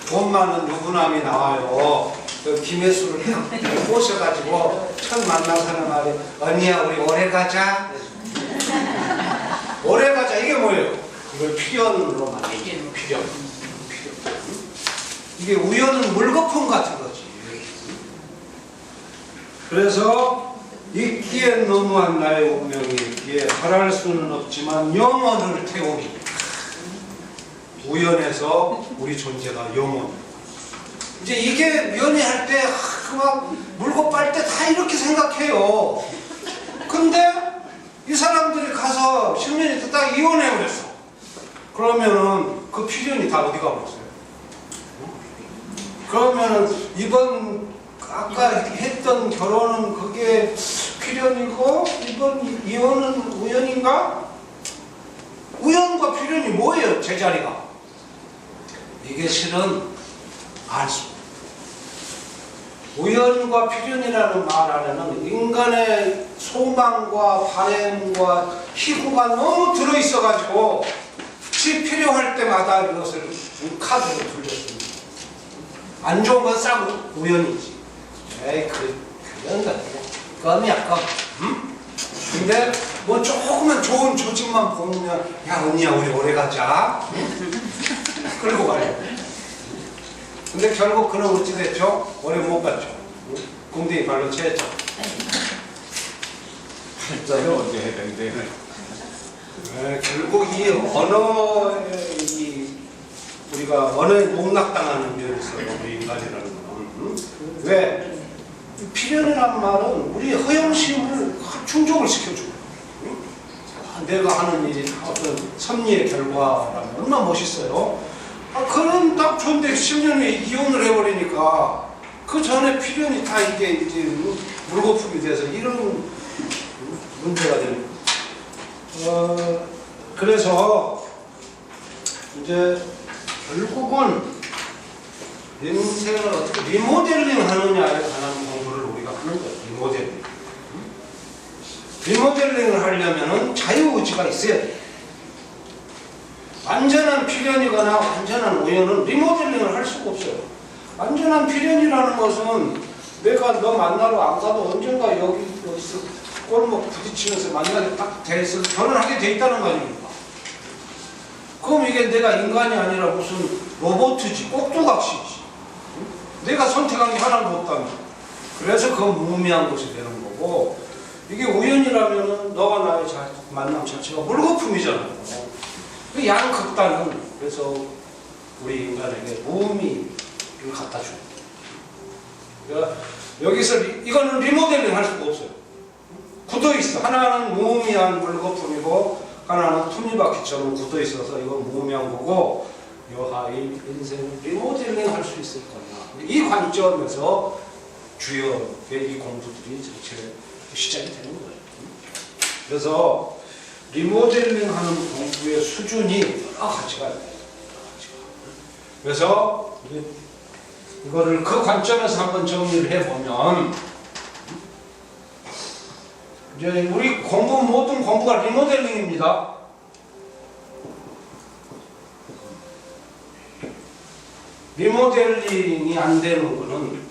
Speaker 1: 돈 많은 유부남이 나와요. 그 김혜수를 꼬셔가지고 첫 만나서 하는 말이 언니야 우리 오래 가자. 오래 가자 이게 뭐예요? 이걸 필연으로 만들죠. 필연. 이게 우연은 물거품 같은 거지. 그래서 있기엔 너무한 나의 운명이 있기에 바랄 수는 없지만 영원을 태우리. 우연에서 우리 존재가 영원. 이제 이게 연애할 때 막 물고 빨 때 다 이렇게 생각해요. 근데 이 사람들이 가서 10년이 딱 이혼해버렸어. 그러면은 그 필연이 다 어디 가버렸어요? 그러면은 이번 아까 했던 결혼은 그게 필연이고 이번 이혼은 우연인가? 우연과 필연이 뭐예요? 제자리가. 이게 실은 알 수. 우연과 필연이라는 말 안에는 인간의 소망과 바램과 희구가 너무 들어있어가지고 지 필요할 때마다 이것을 카드로 돌렸습니다. 안 좋은 건 싹 우연이지. 에이 그런 거 껌이야 껌. 응? 근데 뭐 조금만 좋은 조짐만 보면 야 언니야 우리 오래 가자. 끌고 가요. 근데 결국 그는 어찌 됐죠? 오래 못 갔죠. 궁둥이 발로 채했죠.
Speaker 2: 팔자는 언제 해병대?
Speaker 1: 결국 이 언어에 우리가 언어에 농락당하는 면이 있어요. 우리 인간이라는 건. 왜? 필연이란 말은 우리 허영심을 충족을 시켜줘요. 내가 하는 일이 어떤 섭리의 결과라면 얼마나 멋있어요. 그런 딱 좋은데 10년에 이혼을 해버리니까 그 전에 필연이 다 이게 이제 물거품이 돼서 이런 문제가 되는 거예요. 그래서 이제 결국은 인생을 어떻게 리모델링 하느냐에 관한 공부를 우리가 하는 거예요. 리모델링. 리모델링을 하려면은 자유의지가 있어야 돼요. 완전한 필연이거나 완전한 우연은 리모델링을 할 수가 없어요. 완전한 필연이라는 것은 내가 너 만나러 안 가도 언젠가 여기서 골목 부딪히면서 만나게 딱 돼서 결혼하게 돼 있다는 거 아닙니까? 그럼 이게 내가 인간이 아니라 무슨 로봇이지, 꼭두각시지. 내가 선택한 게 하나도 없다면. 그래서 그건 무의미한 것이 되는 거고, 이게 우연이라면 너와 나의 만남 자체가 물거품이잖아요. 그 양극단은 그래서 우리 인간에게 무의미를 갖다 줍니다. 그러니까 여기서 이거는 리모델링 할 수가 없어요. 굳어 있어. 하나는 무의미한 물거품이고 하나는 톱니바퀴처럼 굳어 있어서 이건 무의미한 거고, 여하의 인생을 리모델링 할 수 있을 거냐. 이 관점에서 주역의 이 공부들이 전체 시작이 되는 거예요. 그래서 리모델링 하는 공부의 수준이 여러 가지가 있어요. 그래서 이거를 그 관점에서 한번 정리를 해보면, 이제 우리 모든 공부가 리모델링입니다. 리모델링이 안 되는 거는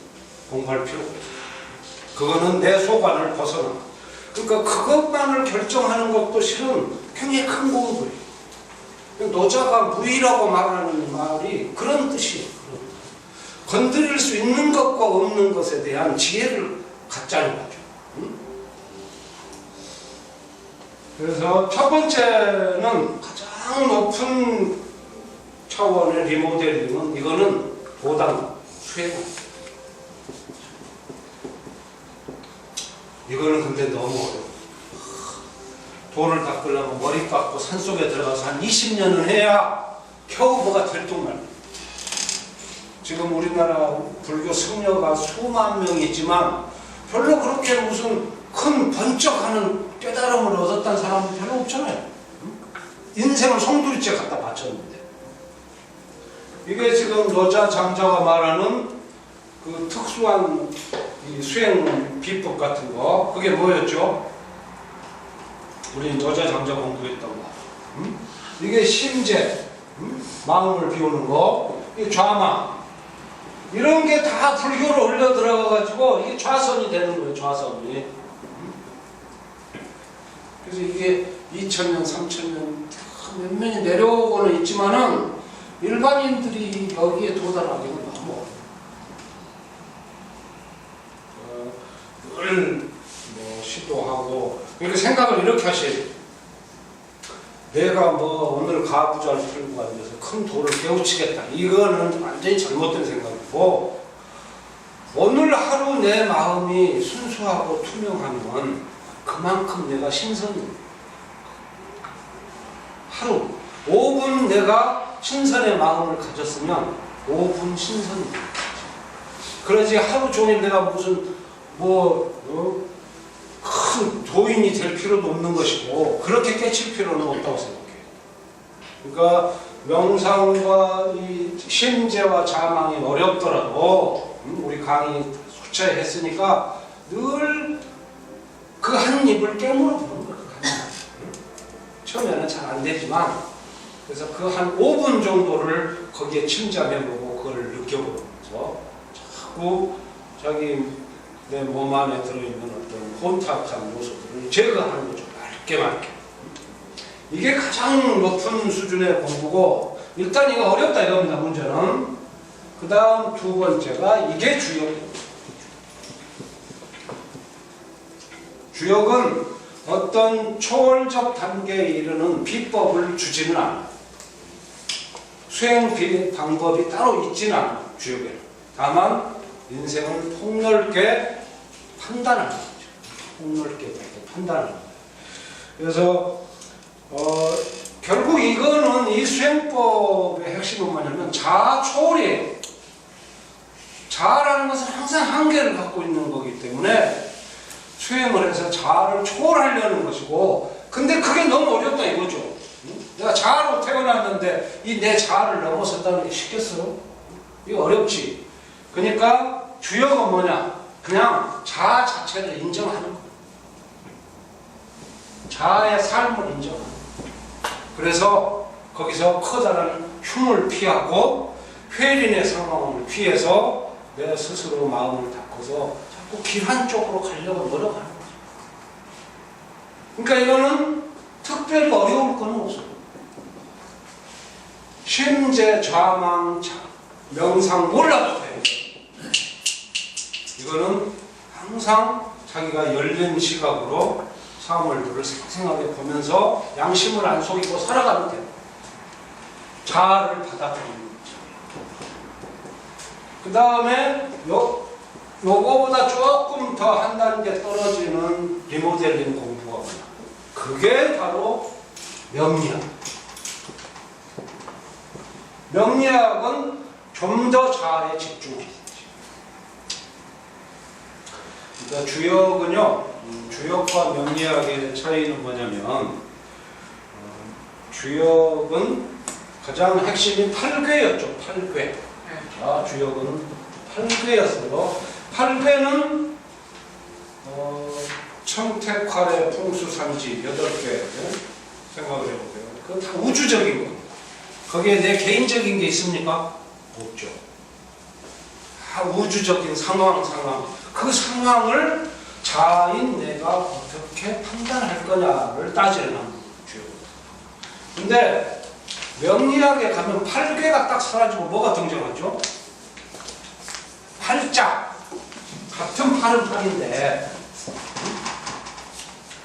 Speaker 1: 공부할 필요가 없어요. 그거는 내 소관을 벗어나. 그러니까 그것만을 결정하는 것도 실은 굉장히 큰 공부예요. 노자가 무의라고 말하는 말이 그런 뜻이에요. 건드릴 수 있는 것과 없는 것에 대한 지혜를 갖자는 거죠. 그래서 첫 번째는 가장 높은 차원의 리모델링은 이거는 도당, 수행. 이거는 근데 너무 어려워. 돌을 닦으려면 머리 깎고 산속에 들어가서 한 20년을 해야 겨우 뭐가 될 동말. 지금 우리나라 불교 승려가 수만 명 있지만 별로 그렇게 무슨 큰 번쩍하는 깨달음을 얻었다는 사람은 별로 없잖아요. 인생을 송두리째 갖다 바쳤는데. 이게 지금 노자 장자가 말하는 그 특수한 이 수행 비법 같은 거, 그게 뭐였죠? 우리 노자 장자 공부했던 거. 이게 심재, 마음을 비우는 거, 이 좌망, 이런 게 다 불교로 흘러 들어가가지고 이게 좌선이 되는 거예요. 좌선이. 그래서 이게 2000년, 3000년 몇 년이 내려오고는 있지만은 일반인들이 여기에 도달하기는 너무 늘 시도하고, 그러니까 생각을 이렇게 하셔야 돼요. 내가 오늘 가부좌를 풀고 앉아서 큰 돌을 깨우치겠다. 이거는 완전히 잘못된 생각이고, 오늘 하루 내 마음이 순수하고 투명하면 그만큼 내가 신선해. 하루 5분 내가 신선의 마음을 가졌으면 5분 신선해. 그러지 하루 종일 내가 무슨 큰 도인이 될 필요도 없는 것이고 그렇게 깨칠 필요는 없다고 생각해요. 그러니까 명상과 이 심재와 자망이 어렵더라도 우리 강의 수차에 했으니까 늘 그 한 입을 깨물어 보는 거예요. 처음에는 잘 안 되지만, 그래서 그 한 5분 정도를 거기에 침잠해보고 그걸 느껴보면서 자꾸 자기 내 몸 안에 들어있는 어떤 혼탁한 요소들을 제거하는 거죠. 맑게. 이게 가장 높은 수준의 공부고, 일단 이거 어렵다 이겁니다. 문제는. 그 다음 두 번째가 이게 주역입니다. 주역은 어떤 초월적 단계에 이르는 비법을 주지는 않아요. 수행 방법이 따로 있지는 않아요. 주역에는. 다만 인생을 폭넓게 판단하는 거죠. 폭넓게 판단하는 거예요. 그래서 결국 이거는 이 수행법의 핵심은 뭐냐면 자초월이에요. 자라는 것은 항상 한계를 갖고 있는 거기 때문에 수행을 해서 자아를 초월하려는 것이고, 근데 그게 너무 어렵다 이거죠. 내가 자아로 태어났는데 이 내 자아를 넘어섰다는 게 쉽겠어요? 이거 어렵지. 그러니까 주역은 뭐냐? 그냥 자아 자체를 인정하는 거예요. 자아의 삶을 인정하는 거예요. 그래서 거기서 커다란 흉을 피하고 회린의 상황을 피해서 내 스스로 마음을 닫고서 자꾸 길 한쪽으로 가려고 노력하는 거죠. 그러니까 이거는 특별히 어려울 건 없어요. 심재 좌망 명상 몰라도 돼요. 이거는 항상 자기가 열린 시각으로 사물들을 생생하게 보면서 양심을 안 속이고 살아가면 돼요. 자아를 받아들이는 거죠. 그 다음에 요거보다 조금 더 한 단계 떨어지는 리모델링 공부가 뭐냐. 그게 바로 명리학. 명리학은 좀 더 자아에 집중해야지. 그러니까 주역은요, 주역과 명리학의 차이는 뭐냐면, 주역은 가장 핵심이 8궤였죠. 8궤. 자, 주역은 8궤였어요. 8궤는 청택활의 풍수산지 8개 생각을 해보세요. 그건 다 우주적인 겁니다. 거기에 내 개인적인 게 있습니까? 없죠. 다 우주적인 상황. 그 상황을 자아인 내가 어떻게 판단할 거냐를 따지는 거죠. 근데 명리학에 가면 8궤가 딱 사라지고 뭐가 등장하죠? 팔자. 같은 팔은 팔인데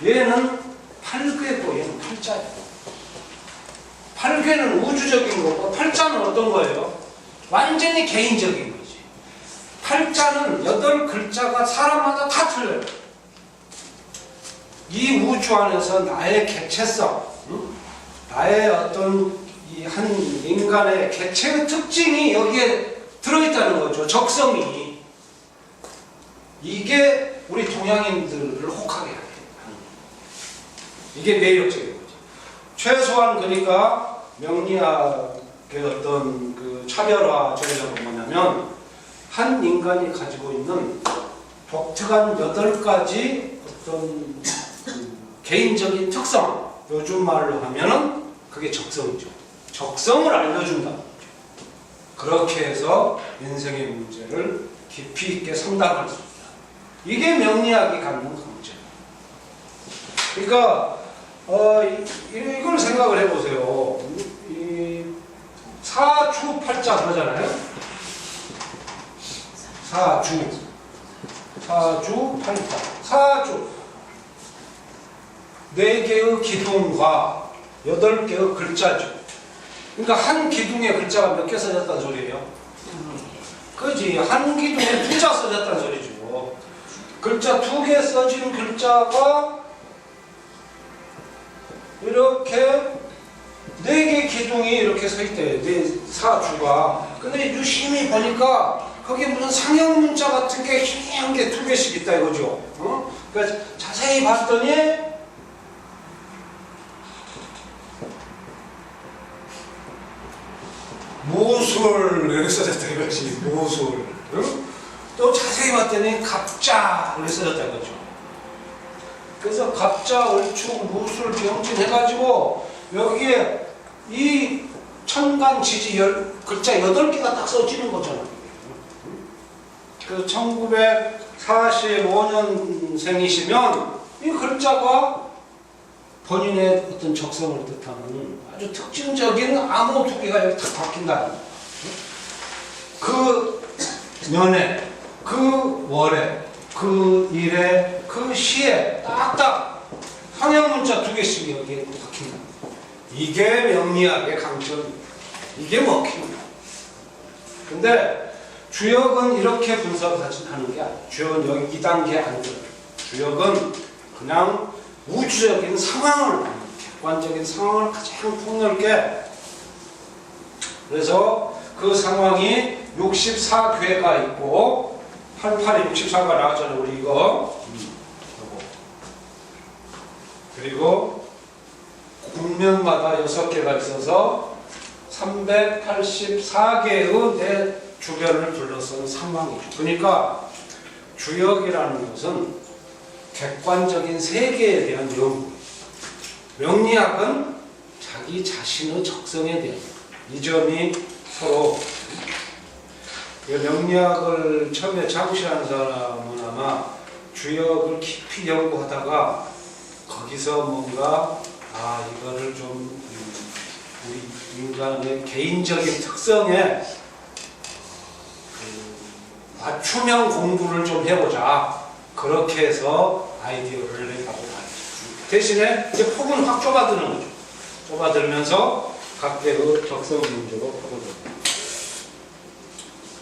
Speaker 1: 얘는 8궤고 얘는 팔자예요. 8궤는 우주적인 거고 팔자는 어떤 거예요? 완전히 개인적인 거지. 팔자는 8글자가 사람마다 다 틀려요. 이 우주 안에서 나의 개체성, 나의 어떤 이 한 인간의 개체의 특징이 여기에 들어있다는 거죠. 적성이. 이게 우리 동양인들을 혹하게 하는 거예요. 이게 매력적인 거죠. 최소한 그러니까 명리학의 어떤 그 차별화 전략은 뭐냐면 한 인간이 가지고 있는 독특한 8가지 어떤 개인적인 특성, 요즘 말로 하면은 그게 적성이죠. 적성을 알려준다. 그렇게 해서 인생의 문제를 깊이 있게 상담할 수 있다. 이게 명리학이 갖는 문제예요. 그러니까 이걸 생각을 해보세요. 이 사주팔자 그러잖아요. 사주팔자. 사주 4개의 기둥과 8개의 글자죠. 그러니까 한 기둥에 글자가 몇 개 써졌다는 소리예요? 그지? 한 기둥에 2자 써졌다는 소리죠. 글자 2개 써진 글자가 이렇게 4개 기둥이 이렇게 서 있대요. 사주가. 근데 유심히 보니까 거기에 무슨 상형 문자 같은 게 희미한 게 2개씩 있다 이거죠. 그러니까 자세히 봤더니 모술 이렇게 써졌다 이거지. 모술. 또 자세히 봤더니 갑자 이렇게 써졌다 이거죠. 그래서 갑자, 얼축, 무술, 병진 해가지고 여기에 이 천간, 지지 글자 8개가 딱 써지는 거잖아요. 그래서 1945년생이시면 이 글자가 본인의 어떤 적성을 뜻하는 아주 특징적인 암호 2개가 여기 딱 박힌다는 거예요. 그 년에, 그 월에, 그 일에, 그 시에 딱딱 상형문자 2개씩 여기에 박힌다. 이게 명리학의 강점입니다. 이게 먹힙니다. 근데 주역은 이렇게 분석을 하는 게 아니에요. 주역은 여기 2단계 안 들어요. 주역은 그냥 우주적인 상황을, 객관적인 상황을 가장 폭넓게, 그래서 그 상황이 64궤가 있고 88에 64가 나왔잖아요. 우리 이거 그리고 국면마다 6개가 있어서 384개의 내 주변을 둘러싼 상황이죠. 그러니까 주역이라는 것은 객관적인 세계에 대한 연구, 명리학은 자기 자신의 적성에 대한 이 점이 서로 명리학을 처음에 자부시하는 사람은 아마 주역을 깊이 연구하다가 거기서 뭔가 이거를 좀 우리 인간의 개인적인 특성에 맞춤형 공부를 좀 해보자. 그렇게 해서 아이디어를 내가고 가죠. 대신에 이제 폭은 확 좁아드는 거죠. 좁아들면서 각계의 적성 문제로 파고듭니다.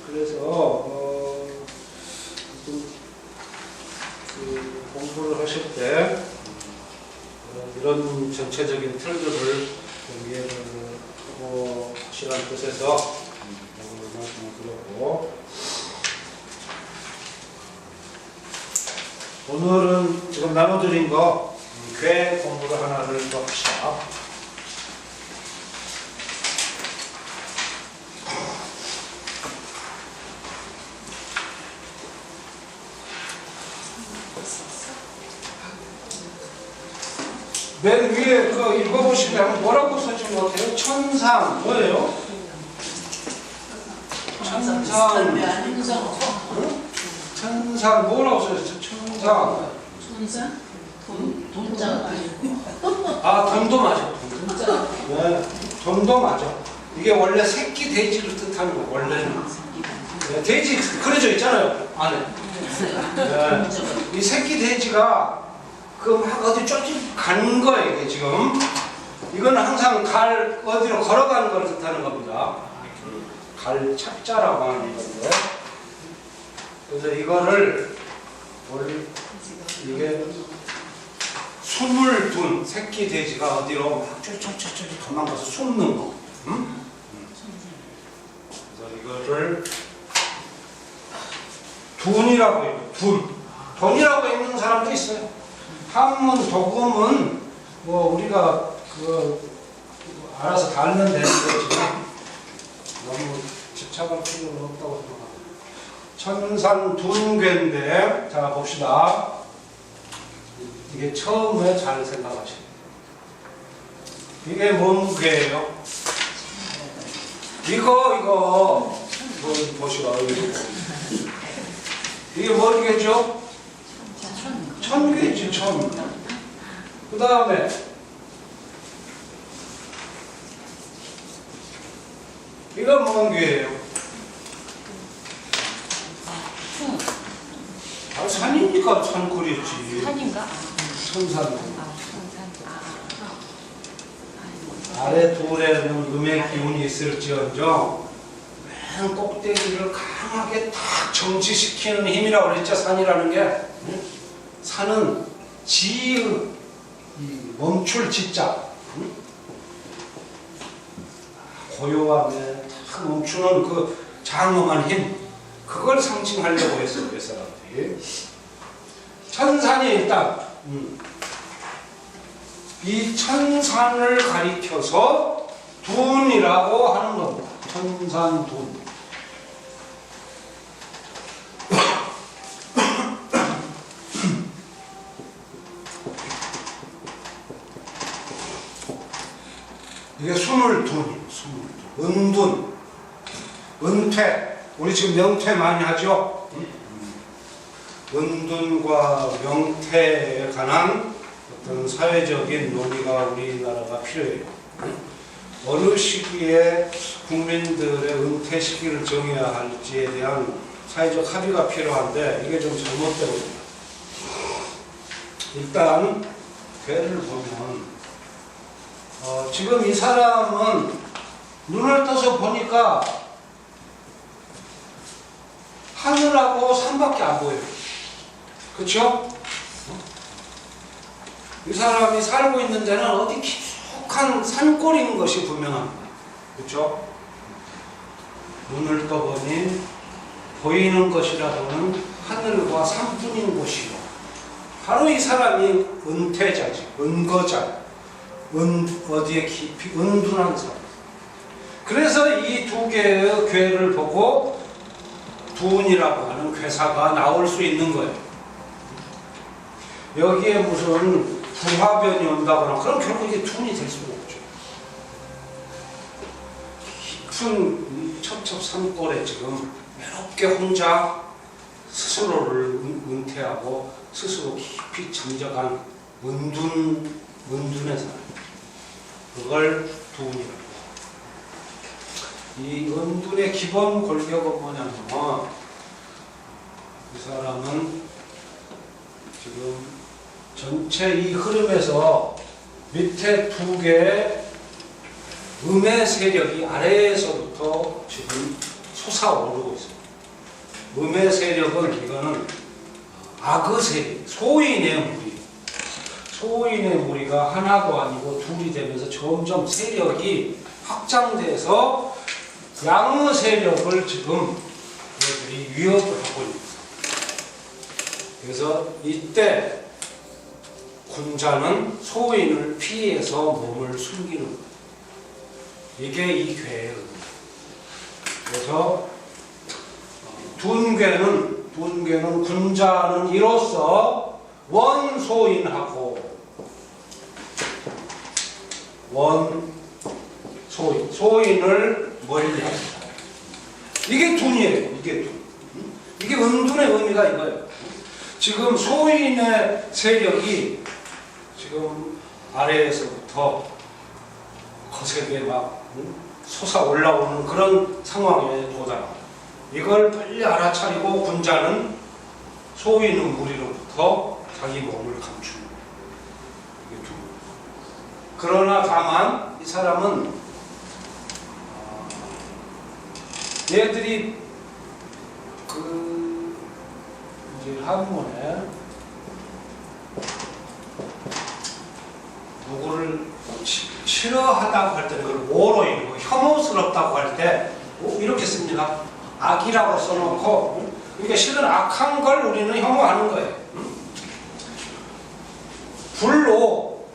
Speaker 1: 그래서 그 공부를 하실 때 이런 전체적인 틀들을 이해를 하고 하시라는 뜻에서 말씀드렸고, 오늘은 지금 나눠드린 거 괴 공부를 하나를 더 합시다. 맨 위에 그 읽어보시면 뭐라고 써진 것 같아요? 천상 뭐예요? 천상 천상 뭐라고 써있어요? 천상
Speaker 3: 천상? 돈자
Speaker 1: 돈도 맞아. 네, 돈도 맞아. 이게 원래 새끼 돼지를 뜻하는 거예요. 원래는 네, 돼지 그려져 있잖아요 안에. 네, 이 새끼 돼지가 그 막 어디 쫓기 가는 거예요. 이게 지금 이거는 항상 어디로 걸어가는 걸 뜻하는 겁니다. 갈 착자라고 하는 건데, 그래서 이거를 이게 숨을 둔 새끼 돼지가 어디로 막 쫓쫓쫓 도망가서 숨는 거. 그래서 이거를 둔이라고 해요. 돈이라고 읽는 사람도 있어요. 한문 도금은 뭐 우리가 알아서 다 알면 되는데 지금 너무 집착할 필요는 없다고 생각합니다. 천산 둔괴인데, 자 봅시다. 이게 처음에 잘 생각하셔야 돼요. 이게 뭔 괴예요? 이거 보시라. 이게 뭔 괴죠? 천괴지, 천. 그 다음에 이건 뭔 괴예요? 산이니까 산골이었지.
Speaker 3: 산인가?
Speaker 1: 천산. 아래 둘에는 음의 기운이 있을지언정 맨 꼭대기를 강하게 탁 정지시키는 힘이라고 그랬죠. 산이라는 게. 산은 지의 멈출 지자, 고요함에 탁 멈추는 그 장엄한 힘, 그걸 상징하려고 했어요. 그 사람들이. 천산이 일단 이 천산을 가리켜서 둔이라고 하는 겁니다. 천산 둔. 이게 숨을 둔, 은둔, 은퇴. 우리 지금 명퇴 많이 하죠? 은둔과 명퇴에 관한 어떤 사회적인 논의가 우리나라가 필요해요. 어느 시기에 국민들의 은퇴 시기를 정해야 할지에 대한 사회적 합의가 필요한데 이게 좀 잘못되고 있습니다. 일단 괴를 보면 지금 이 사람은 눈을 떠서 보니까 하늘하고 산밖에 안 보여요. 그렇죠? 이 사람이 살고 있는 데는 어디 깊숙한 산골인 것이 분명합니다. 그렇죠? 눈을 떠보니 보이는 것이라고는 하늘과 산뿐인 곳이고, 바로 이 사람이 은퇴자지, 은거자, 어디에 깊이 은둔한 사람. 그래서 이 두 개의 괴를 보고 두운이라고 하는 괴사가 나올 수 있는 거예요. 여기에 무슨 부화변이 온다거나 그럼 결국 이게 두운이 될 수가 없죠. 깊은 이 첩첩산골에 지금 외롭게 혼자 스스로를 은퇴하고 스스로 깊이 잠적한 은둔의 사람, 그걸 두운이라고 해요. 이 은둔의 기본 골격은 뭐냐면 이 사람은 지금 전체 이 흐름에서 밑에 두 개의 음의 세력이 아래에서부터 지금 솟아오르고 있습니다. 음의 세력은 이거는 악의 세력, 소인의 무리가 하나도 아니고 둘이 되면서 점점 세력이 확장돼서 양의 세력을 지금 얘들이 위협을 하고 있습니다. 그래서 이때 군자는 소인을 피해서 몸을 숨기는 거예요. 이게 이 괴의 의미입니다. 그래서 둔괴는 군자는 이로써 원소인하고 소인을 멀리합니다. 이게 둔이에요. 이게 은둔의 의미가 이거예요. 지금 소인의 세력이 지금 아래에서부터 거세게 막 솟아 올라오는 그런 상황에 도달합니다. 이걸 빨리 알아차리고 군자는 소인의 무리로부터 자기 몸을 감추는 거예요. 그러나 다만 이 사람은 얘들이 이제 한문에 누구를 싫어하다고 할 때는 그걸 뭐로 이루고 혐오스럽다고 할 때 이렇게 씁니다. 악이라고 써놓고 이게 실은 악한 걸 우리는 혐오하는 거예요. 불로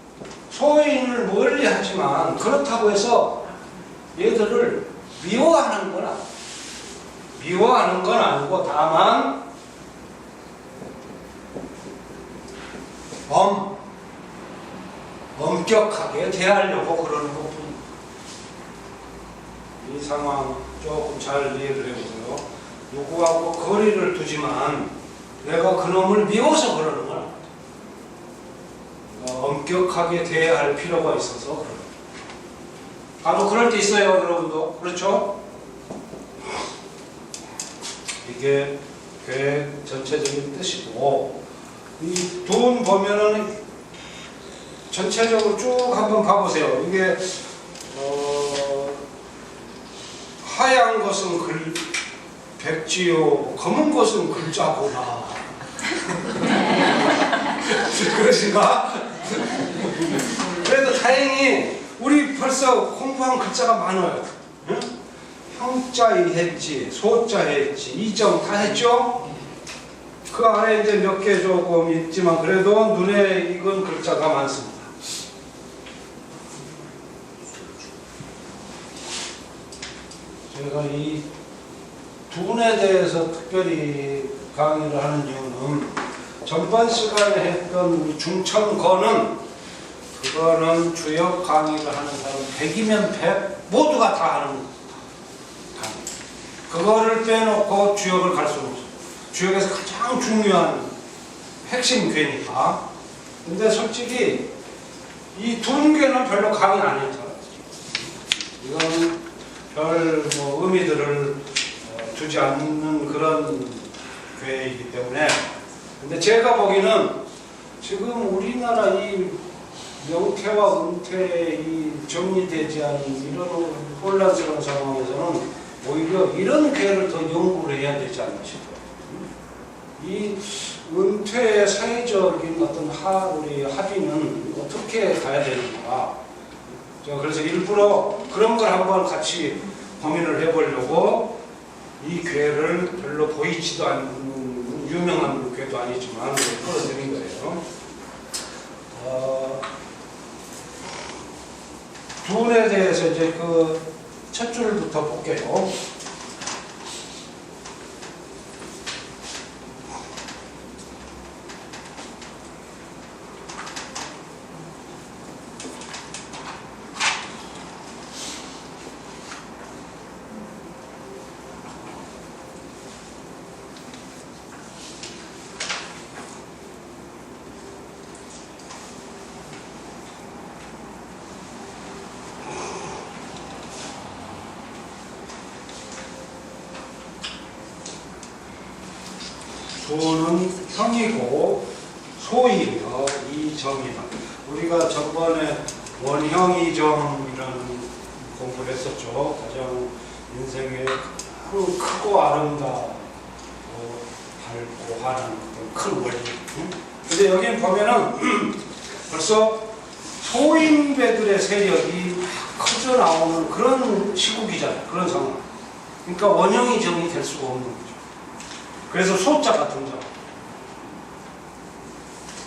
Speaker 1: 소인을 멀리하지만 그렇다고 해서 얘들을 미워하는 건 아니고 다만 엄격하게 대하려고 그러는 것뿐입니다. 이 상황 조금 잘 이해를 해보세요. 누구하고 거리를 두지만 내가 그놈을 미워서 그러는 건 아닙니다. 엄격하게 대해야 할 필요가 있어서 그러는 거예요. 간혹 그럴 때 있어요, 여러분도. 그렇죠? 이게 괴 전체적인 뜻이고, 이 둔 보면은 전체적으로 쭉 한번 봐보세요. 이게 하얀 것은 백지요, 검은 것은 글자구나. 그러신가? 그래도 다행히 우리 벌써 공부한 글자가 많아요. 응? 형자이 했지, 소자이 했지, 이점 다 했죠? 그 안에 이제 몇 개 조금 있지만 그래도 눈에 익은 글자가 많습니다. 제가 이 둔에 대해서 특별히 강의를 하는 이유는 전번 시간에 했던 중천거는 그거는 주역 강의를 하는 사람 100이면 100 모두가 다 하는 강의. 그거를 빼놓고 주역을 갈 수는 없어요. 주역에서 가장 중요한 핵심 괴니까. 근데 솔직히 이 둔괴는 별로 강의 안 했잖아요. 이건 별 의미들을 두지 않는 그런 괴이기 때문에. 근데 제가 보기에는 지금 우리나라 이 명태와 은퇴 이 정리되지 않은 이런 혼란스러운 상황에서는 오히려 이런 괴를 더 연구를 해야 되지 않나 싶어요. 이 은퇴의 사회적인 어떤 우리 합의는 어떻게 가야 되는가. 제가 그래서 일부러 그런 걸 한번 같이 고민을 해보려고 이 괴를 별로 보이지도 않는 유명한 괴도 아니지만 풀어드린 거예요. 둔에 대해서 이제 그 첫 줄부터 볼게요. 두는 형이고 소이며 이정이다. 우리가 전번에 원형이정이라는 공부를 했었죠. 가장 인생에 크고 아름답고 밝고 하는 큰 원리. 근데 여기 보면은 벌써 소인배들의 세력이 커져 나오는 그런 시국이잖아요. 그런 상황. 그러니까 원형이 정이 될 수가 없는 거죠. 그래서 소자가 등장.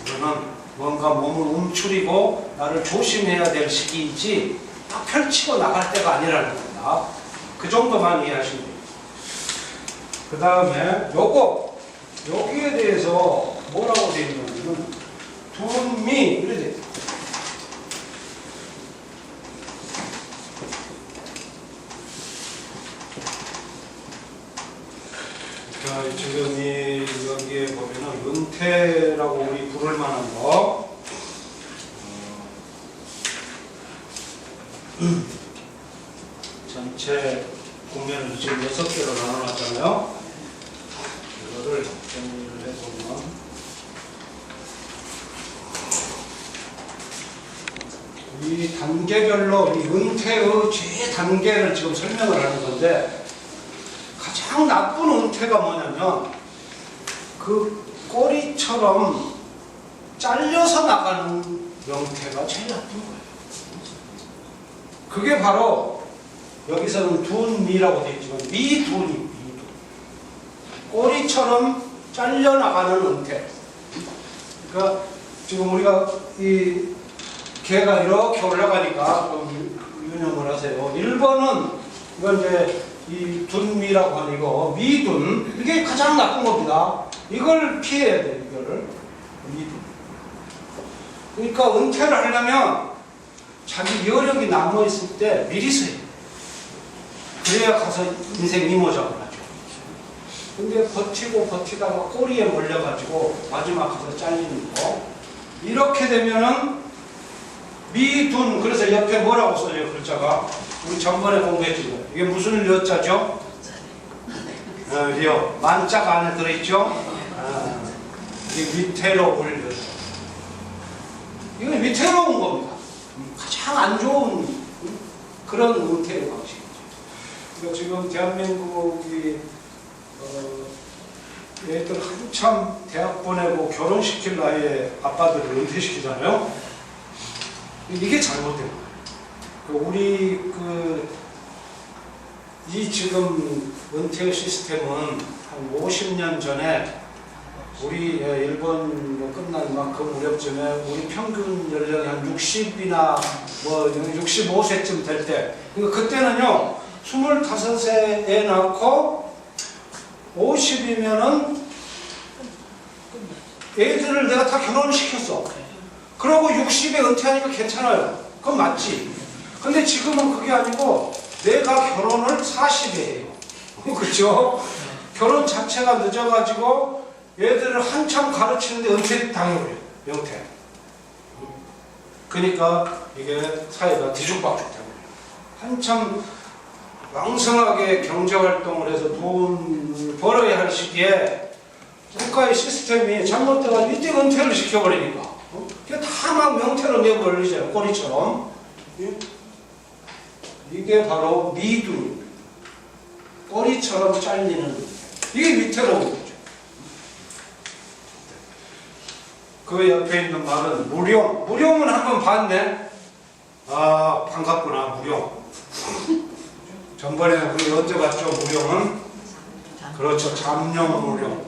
Speaker 1: 이거는 뭔가 몸을 움츠리고 나를 조심해야 될 시기이지 막 펼치고 나갈 때가 아니라는 겁니다. 그 정도만 이해하시면 돼요. 그 다음에 여기에 대해서 뭐라고 되어 있냐면 둔미 이렇게 돼 있어요. 자, 지금 여기에 보면은 은퇴라고 우리 부를 만한 거 전체 공면을 지금 6개로 나눠놨잖아요. 이거를 정리를 해보면 이 단계별로 이 은퇴의 최단계를 지금 설명을 하는 건데 가장 나쁜 은퇴가 뭐냐면 그 꼬리처럼 잘려서 나가는 명태가 제일 나쁜 거예요. 그게 바로 여기서는 둔미라고 되어 있지만 미둔이 꼬리처럼 잘려나가는 은퇴. 그러니까 지금 우리가 이 개가 이렇게 올라가니까 좀 유념을 하세요. 1번은 이건 이제 이 둔미라고 하는 이거 미둔 이게 가장 나쁜 겁니다. 이걸 피해야 돼요. 이거를 미둔. 그러니까 은퇴를 하려면 자기 여력이 남아 있을 때 미리 써야 돼요. 그래야 가서 인생 이모작을 하죠. 근데 버티다가 꼬리에 몰려가지고 마지막 가서 잘리는 거 이렇게 되면은 미둔. 그래서 옆에 뭐라고 써요? 글자가 우리 전번에 공부했죠. 이게 무슨 려자죠? 리어. 만자가 안에 들어있죠? 이게 위태로울 려자. 이건 위태로운 겁니다. 가장 안 좋은 그런 은퇴의 방식이죠. 그러니까 지금 대한민국이 애들 한참 대학 보내고 결혼시킬 나이에 아빠들을 은퇴시키잖아요. 이게 잘못된 거예요. 우리 이 지금 은퇴 시스템은 한 50년 전에 우리 일본 끝난 만큼 무렵쯤에 우리 평균 연령이 한 60이나 뭐 65세쯤 될 때, 그러니까 그때는요 25세에 애 낳고 50이면은 애들을 내가 다 결혼을 시켰어. 그러고 60에 은퇴하니까 괜찮아요. 그건 맞지. 근데 지금은 그게 아니고 내가 결혼을 40에 해요. 그렇죠? 결혼 자체가 늦어가지고 얘들을 한참 가르치는데 은퇴 당해버려요. 명퇴. 그러니까 이게 사회가 뒤죽박죽 되버려요. 한참 왕성하게 경제활동을 해서 돈을 벌어야 할 시기에 국가의 시스템이 잘못돼가지고 이때 은퇴를 시켜버리니까 다 막 명태로 내버리잖아요. 꼬리처럼. 이게 바로 미둔. 꼬리처럼 잘리는 이게 위태로운 거죠. 그 옆에 있는 말은 무룡. 무룡은 한번 봤네. 아, 반갑구나. 무룡. 전번에 우리 언제 봤죠? 무룡은? 그렇죠. 잠룡무룡.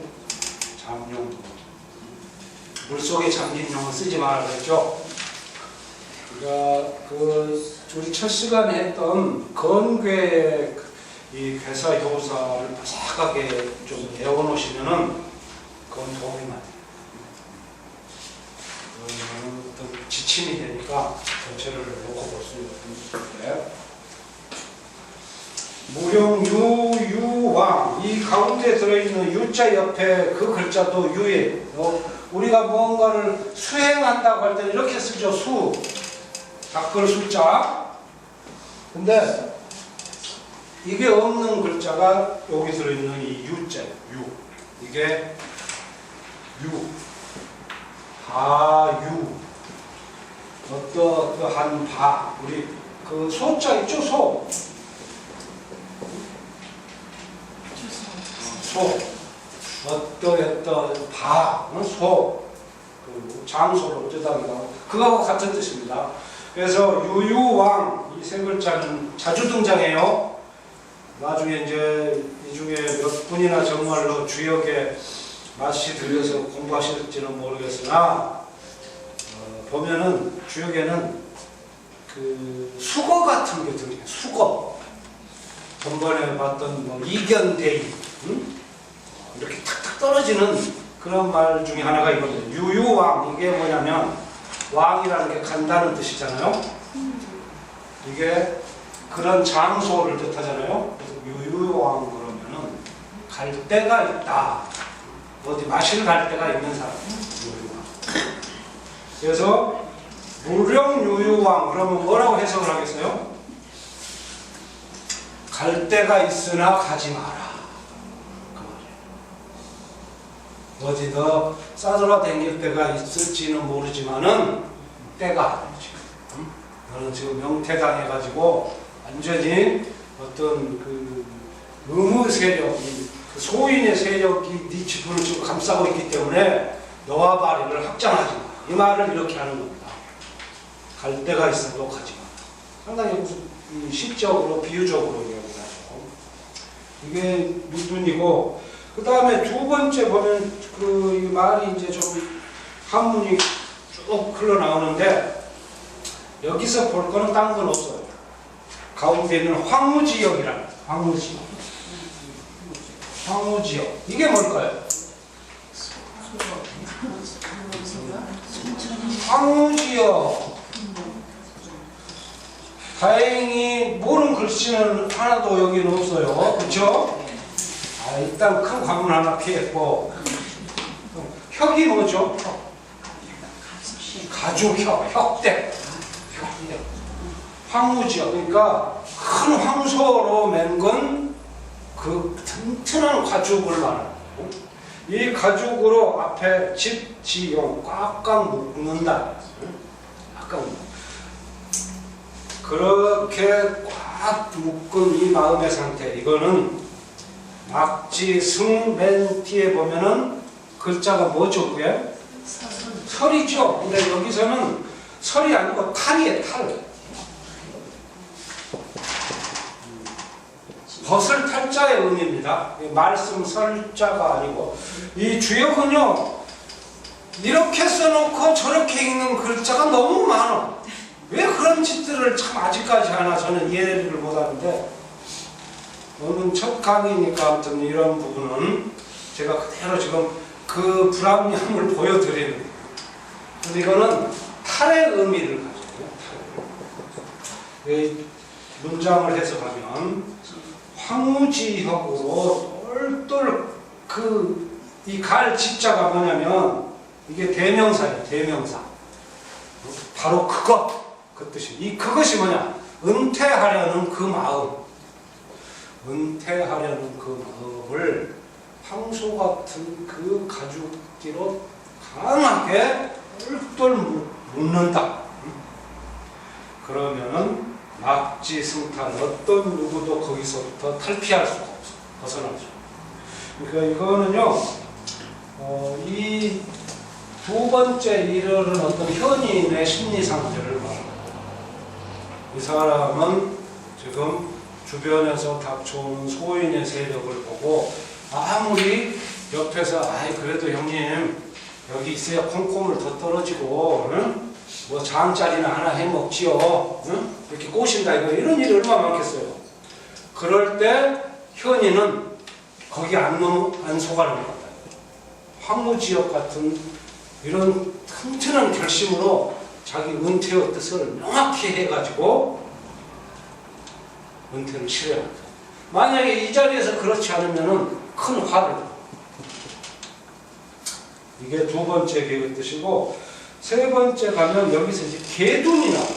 Speaker 1: 잠룡. 물속에 잠긴 용은 쓰지 말라 그랬죠. 그러니까 우리 첫 시간에 했던 건괴 이 괴사 효사를 바삭하게 좀 배워놓으시면은 그건 도움이 많이 돼요. 어떤 지침이 되니까 전체를 놓고 볼 수 있는데 무룡 유왕 이 가운데 들어있는 유자 옆에 그 글자도 유예요. 우리가 무언가를 수행한다고 할 때는 이렇게 쓰죠. 수. 닦을 숫자. 근데 이게 없는 글자가 여기 들어있는 이 유자예요. 유. 이게 유, 바유, 어떠한 바, 우리 그 소자 있죠, 소. 소, 어떠했던 바, 소, 그 장소로 어쩌다가 그거하고 같은 뜻입니다. 그래서 유유왕 이 세 글자는 자주 등장해요. 나중에 이제 이 중에 몇 분이나 정말로 주역에 맛이 들려서 공부하실지는 모르겠으나 보면은 주역에는 그 수거 같은 게 등장해요. 수거. 전번에 봤던 뭐 이견대의, 응? 이렇게 탁탁 떨어지는 그런 말 중에 하나가 이겁니다. 유유왕, 이게 뭐냐면 왕이라는 게 간다는 뜻이잖아요. 이게 그런 장소를 뜻하잖아요. 그래서 유유왕 그러면은 갈 데가 있다. 어디 마실 갈 데가 있는 사람. 유유왕. 그래서 무령유유왕 그러면 뭐라고 해석을 하겠어요? 갈 데가 있으나 가지 마라. 어디 더 싸돌아다닐 때가 있을지는 모르지만은 때가 아니지. 너는 지금 명퇴당해가지고 완전히 어떤 그 의무 세력, 그 소인의 세력이 네 지분을 지금 감싸고 있기 때문에 너와 바리를 확장하지 마. 이 말을 이렇게 하는 겁니다. 갈 데가 있어도 가지 마. 상당히 무슨 시적으로 비유적으로 이야기를 하죠. 이게 무둔이고. 그 다음에 두 번째 보면 그 이 말이 이제 좀 한문이 쭉 흘러나오는데 여기서 볼 거는 딴 건 없어요. 가운데 있는 황무지역이라는 황무지역. 황무지역. 이게 뭘까요? 황무지역. 다행히 모르는 글씨는 하나도 여기는 없어요. 그렇죠? 일단 큰 관문 하나 피했고 혁이 뭐죠? 가죽혁, 혁대. 황무지역. 그러니까 큰 황소로 맨 건 그 튼튼한 가죽을 말하고 이 가죽으로 앞에 집, 지용 꽉꽉 묶는다. 꽉꽉 그렇게 꽉 묶은 이 마음의 상태, 이거는 낙지, 승, 맨 뒤에 보면은 글자가 뭐죠? 그게? 설이죠. 근데 여기서는 설이 아니고 탈이에요. 탈. 벗을 탈자의 의미입니다. 말씀 설자가 아니고. 이 주역은요, 이렇게 써놓고 저렇게 읽는 글자가 너무 많아. 왜 그런 짓들을 참 아직까지 하나 저는 이해를 못하는데, 오늘 첫 강의니까 아무튼 이런 부분은 제가 그대로 지금 그 불합리함을 보여드리는. 근데 이거는 탈의 의미를 가지고요. 탈. 문장을 해석하면 황무지역으로 똘똘 이 갈 지자가 뭐냐면 이게 대명사예요. 대명사. 바로 그 뜻이. 이 그것이 뭐냐? 은퇴하려는 그 마음. 은퇴하려는 그 마음을 황소 같은 그 가죽띠로 강하게 똘똘 묶는다. 그러면은 낙지, 승탄 어떤 누구도 거기서부터 탈피할 수가 없어. 벗어날 수. 그러니까 이거는요, 이 두 번째 이르는 어떤 현인의 심리 상태를 말합니다. 이 사람은 지금 주변에서 닥쳐오는 소인의 세력을 보고 아무리 옆에서 그래도 형님 여기 있어야 콩콩을 더 떨어지고 응? 뭐 장짜리나 하나 해먹지요. 응? 이렇게 꼬신다 이런 일이 얼마나 많겠어요. 그럴 때 현인은 거기 안 속아는 것 같아요. 황무지역 같은 이런 튼튼한 결심으로 자기 은퇴의 뜻을 명확히 해가지고 은퇴를 치러야 합니다. 만약에 이 자리에서 그렇지 않으면 큰 화를. 이게 두 번째 계획 뜻이고, 세 번째 가면 여기서 이제 개둔이 나와.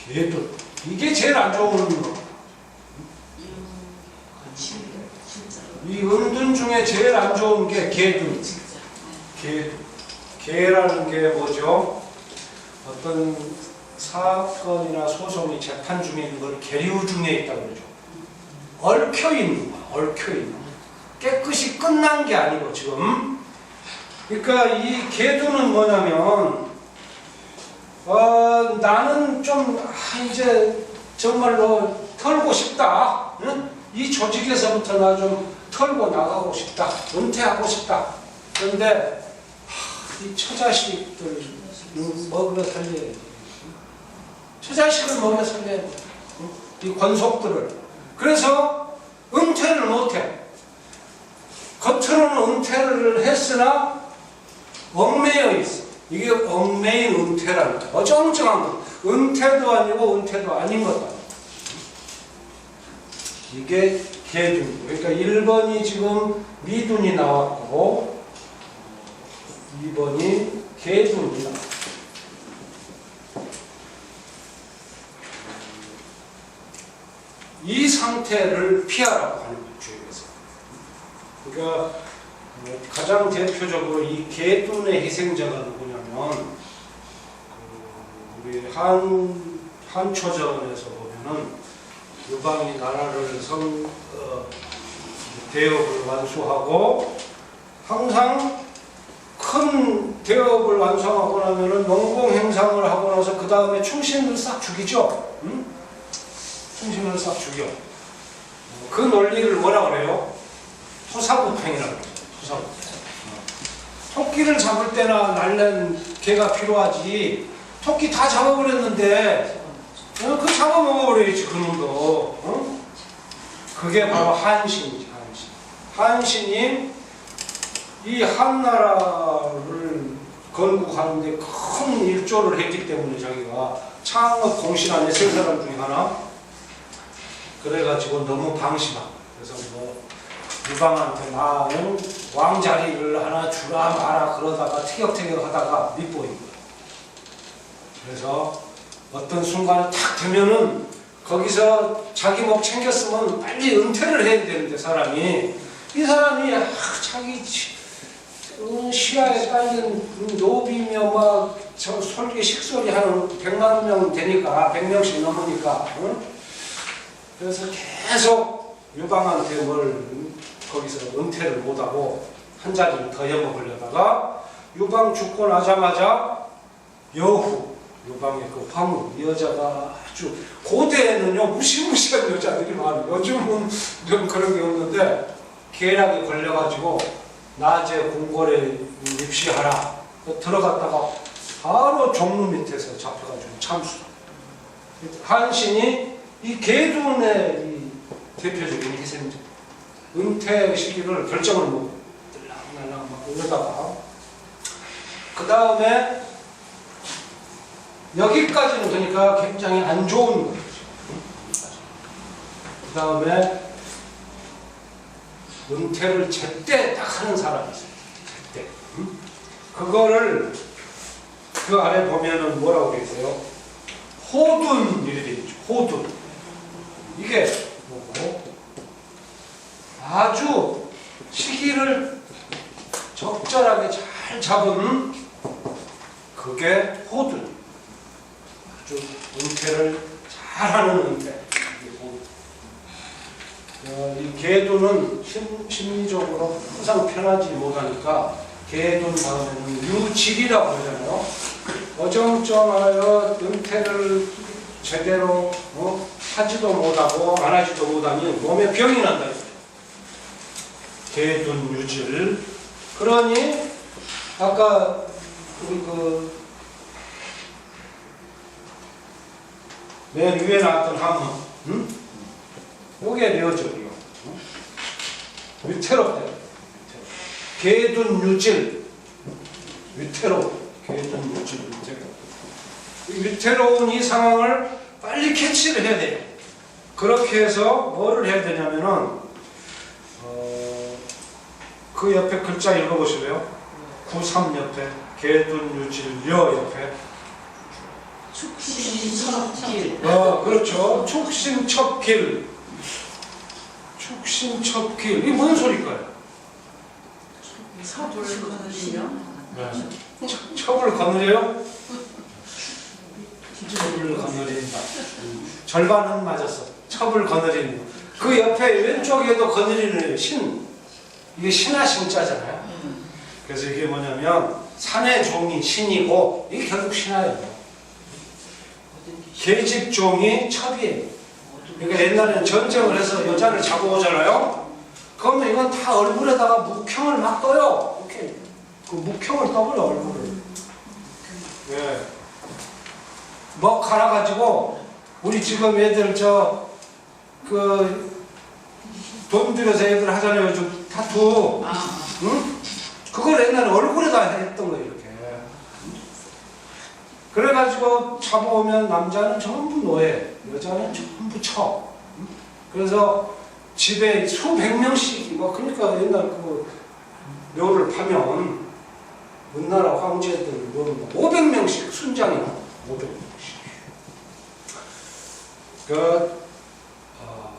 Speaker 1: 개둔. 이게 제일 안 좋은 거. 이 은둔 중에 제일 안 좋은 게 계둔. 계라는 게 뭐죠? 어떤 사건이나 소송이 재판 중에 있는 걸 계류 중에 있다고 그러죠. 얽혀 있는 거야. 얽혀 있는 거. 깨끗이 끝난 게 아니고 지금. 그러니까 이 계두는 뭐냐면 나는 좀 이제 정말로 털고 싶다. 응? 이 조직에서부터 나 좀 털고 나가고 싶다. 은퇴하고 싶다. 그런데 이 처자식들 먹여 살려야지. 처자식을 먹여 살려야지. 이 권속들을. 그래서 은퇴를 못해. 겉으로는 은퇴를 했으나 얽매여 있어. 이게 얽매인 은퇴라는 거야. 어정쩡한 거. 은퇴도 아니고 은퇴도 아닌 것도 아니고. 이게 계둔. 그러니까 1번이 지금 미둔이 나왔고 2번이 계둔이 나왔고. 이 상태를 피하라고 하는 거예요. 주역에서. 그러니까 가장 대표적으로 이 계둔의 희생자가 누구냐면 우리 한초전에서 보면은 유방이 나라를 대업을 완수하고 항상 큰 대업을 완성하고 나면은 농공행상을 하고 나서 그 다음에 충신을 싹 죽이죠. 응? 충신을 싹 죽여. 그 논리를 뭐라 그래요? 토사구팽이라고 그래요. 토사구팽. 토끼를 잡을 때나 날랜 개가 필요하지. 토끼 다 잡아버렸는데 그 잡아먹어버려야지 그놈도. 어? 그게 바로 한신이지. 한신이 이 한나라를 건국하는데 큰 일조를 했기 때문에 자기가 창업 공신안에 세 사람 중에 하나. 그래가지고 너무 방심하고 그래서 뭐 유방한테 나는 왕자리를 하나 주라 마라 그러다가 티격태격 하다가 밑보인 거야. 그래서 어떤 순간에 탁 되면은 거기서 자기 목 챙겼으면 빨리 은퇴를 해야 되는데 사람이 이 사람이 자기 시야에 딸린 노비며 막 솔개 식소리 하는 100만 명 되니까 100명씩 넘으니까 응? 그래서 계속 유방한테 뭘 거기서 은퇴를 못하고 한 자리를 더 해먹으려다가 유방 죽고 나자마자 여후 유방의 그 화무 이 여자가 아주 고대에는요 무시무시한 여자들이 많아요. 요즘은 좀 그런 게 없는데 계략에 걸려가지고 낮에 궁궐에 입시하라 들어갔다가 바로 종로 밑에서 잡혀가지고 참수. 한신이 이 계둔의 이 대표적인 희생자. 은퇴 시기를 결정을 못 들락날락 막 올려다가 그 다음에 여기까지는 그러니까 굉장히 안 좋은 거죠. 그 다음에 은퇴를 제때 딱 하는 사람이 있어요. 제때. 그거를 그 아래 보면은 뭐라고 계세요? 호둔 이렇게 되어 있죠. 호둔. 이게 뭐고? 아주 시기를 적절하게 잘 잡은 그게 호둔. 아주 은퇴를 잘하는 은퇴. 이 계둔은 심리적으로 항상 편하지 못하니까 계둔 다음에는 유질이라고 하잖아요. 어정쩡하여 은퇴를 제대로 하지도 못하고 안 하지도 못하니 몸에 병이 난다. 계둔 유질. 그러니 아까 우리 맨 위에 나왔던 한문, 요게 려적이요. 위태롭다. 계둔 유질. 위태로운. 계둔 유질 위태로운. 위태로운 이 상황을 빨리 캐치를 해야 돼요. 그렇게 해서 뭐를 해야 되냐면은 그 옆에 글자 읽어보실래요? 93 옆에 계둔 유질 여 옆에 축신첩길. 그렇죠. 축신첩길. 축신 신첩길. 이게 뭔 소리일까요?
Speaker 3: 섭을 거느리면
Speaker 1: 첩을 거느려요? 첩을 거느린다. 절반은 맞았어. 첩을 거느리는. 그 옆에 왼쪽에도 거느리는 신. 이게 신하 신자잖아요. 그래서 이게 뭐냐면 산의 종이 신이고 이게 결국 신하예요. 계집 종이 첩이에요. 그러니까 옛날에는 전쟁을 해서 여자를 잡아오잖아요. 그러면 이건 다 얼굴에다가 묵형을 막 떠요. 이렇게 그 묵형을 떠버려 얼굴을. 예. 뭐 갈아가지고 우리 지금 애들 돈 들여서 애들 하잖아요. 요즘 타투. 응? 그걸 옛날에 얼굴에다 했던 거예요. 이렇게. 그래가지고 잡아오면 남자는 전부 노예, 여자는 전부 첩. 그래서 집에 수백 명씩, 그러니까 옛날 그 묘를 파면 은나라 황제들 묘는 500명씩 순장이 나. 500명씩.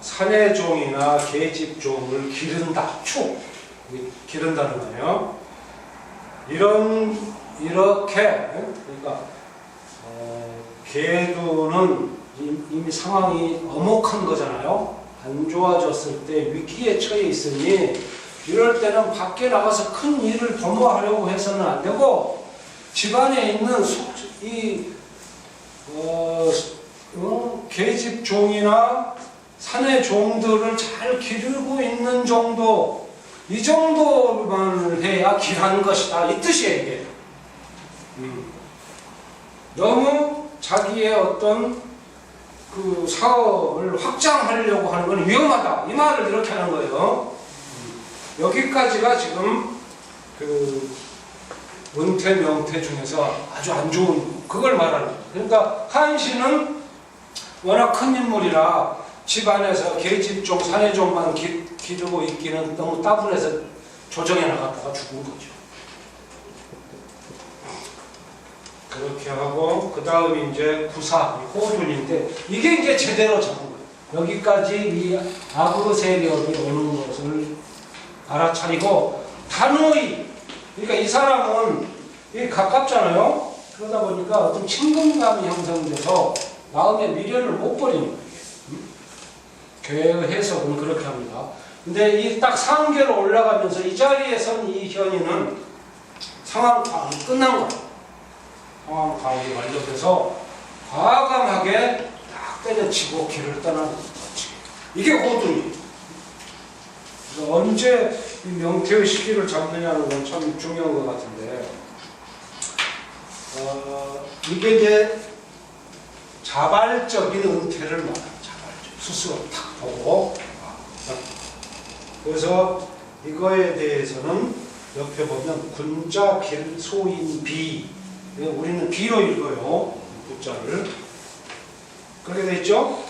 Speaker 1: 산의 종이나 계집 종을 기른다. 기른다는 거예요. 이렇게, 그러니까 계두는 이미 상황이 엄혹한 거잖아요. 안 좋아졌을 때 위기에 처해 있으니 이럴 때는 밖에 나가서 큰 일을 도모하려고 해서는 안 되고 집안에 있는 계집 종이나 산의 종들을 잘 기르고 있는 정도, 이 정도만 해야 길한 것이다. 이 뜻이에요, 이게. 너무 자기의 어떤 그 사업을 확장하려고 하는 건 위험하다. 이 말을 이렇게 하는 거예요. 여기까지가 지금 그 은퇴, 명퇴 중에서 아주 안 좋은 그걸 말하는 거예요. 그러니까 한신은 워낙 큰 인물이라 집안에서 계집종, 사내종만 기르고 있기는 너무 따분해서 조정해 나갔다가 죽은 거죠. 그렇게 하고 그 다음 이제 구사, 호둔인데 이게 이제 제대로 잡은 거예요. 여기까지 이 아그 세력이 오는 것을 알아차리고 단호히, 그러니까 이 사람은 이게 가깝잖아요. 그러다 보니까 어떤 친근감이 형성돼서 마음의 미련을 못 버리는 거예요. 교회의 해석은 그렇게 합니다. 근데 이 딱 상계로 올라가면서 이 자리에 선 이 현이는 상황 파악이 끝난 거예요. 상황 파악이 완료돼서 과감하게 딱 때려치고 길을 떠나는 거지. 이게 호둔이에요. 그래서 언제 이 명태의 시기를 잡느냐는 건 참 중요한 것 같은데, 이게 이제 자발적인 은퇴를 말하는 자발적. 스스로 탁 보고. 그래서 이거에 대해서는 옆에 보면 군자 길 소인 비. 우리는 비로 읽어요. 군자를. 그렇게 돼 있죠?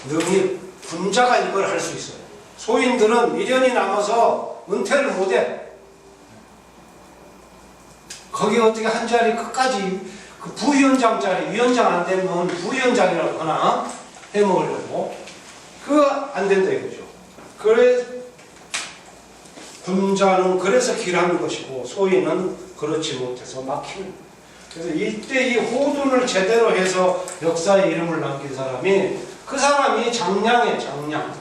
Speaker 1: 능히 군자가 이걸 할 수 있어요. 소인들은 미련이 남아서 은퇴를 못해. 거기 어떻게 한 자리 끝까지 그 부위원장 자리, 위원장 안 되면 부위원장이라고 하나 해먹으려고. 그거 안 된다 이거죠. 그래, 군자는 그래서 길하는 것이고 소인은 그렇지 못해서 막히는. 그래서 이때 이 호둔을 제대로 해서 역사에 이름을 남긴 사람이, 그 사람이 장량의 장량.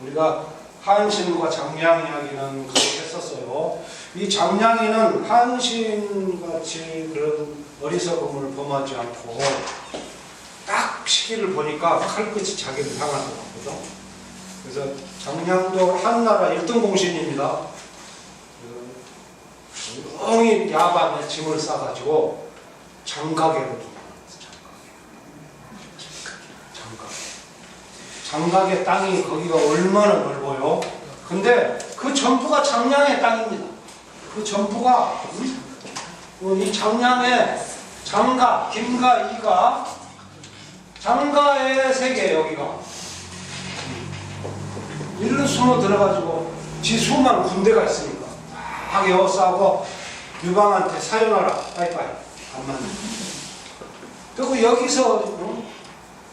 Speaker 1: 우리가 한신과 장량 이야기는 그렇게 했었어요. 이 장량이는 한신같이 그런 어리석음을 범하지 않고 딱 시기를 보니까 칼끝이 자기를 향하더라고요. 그래서 장량도 한나라 1등 공신입니다. 엉이 야반에 짐을 싸가지고 장가계로 들어갔어요. 장가계 땅이 거기가 얼마나 넓어요. 근데 그 전부가 장량의 땅입니다. 그 전부가 이 장량의 장가, 김가, 이가, 장가의 세계. 여기가 이런 숨어 들어가지고 지수만 군대가 있으니까 막 에워싸고 유방한테 사연하라 빠이빠이 안 맞는. 그리고 여기서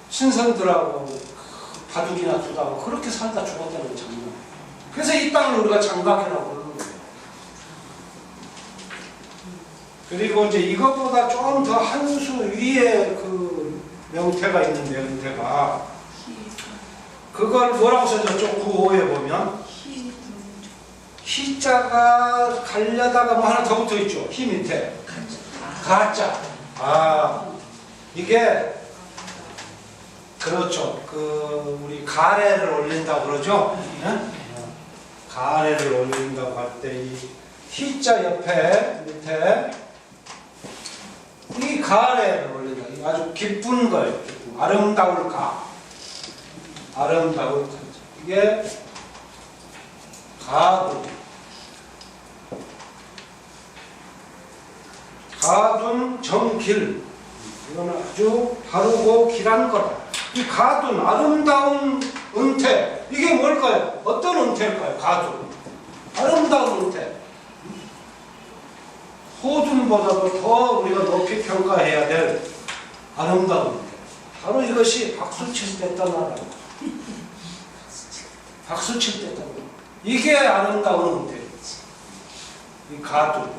Speaker 1: 신선들하고 가둑이나 두다가 그렇게 살다 죽었다는 장면. 그래서 이 땅을 우리가 장각이라고 그러는 거예요. 그리고 이제 이것보다 좀 더 한 수 위에 그 명태가 있는데, 명태가 그걸 뭐라고 써졌죠? 9호에 보면 희자가 가려다가 뭐 하나 더 붙어 있죠? 희 밑에 가자. 이게 그렇죠. 그 우리 가래를 올린다고 그러죠? 네? 가래를 올린다고 할 때 이 희자 옆에 밑에 이 가래를 올린다. 이 아주 기쁜 거예요. 아름다울 가. 아름다울 가. 이게 가둔. 가둔 정길. 이거는 아주 바르고 길한 거다. 이 가둔, 아름다운 은퇴. 이게 뭘까요? 어떤 은퇴일까요? 가둔. 아름다운 은퇴. 호둔보다도 더 우리가 높이 평가해야 될 아름다운 은퇴. 바로 이것이 박수 칠 때 떠나라. 박수 칠 때 떠나라. 이게 아름다운 은퇴. 이 가둔.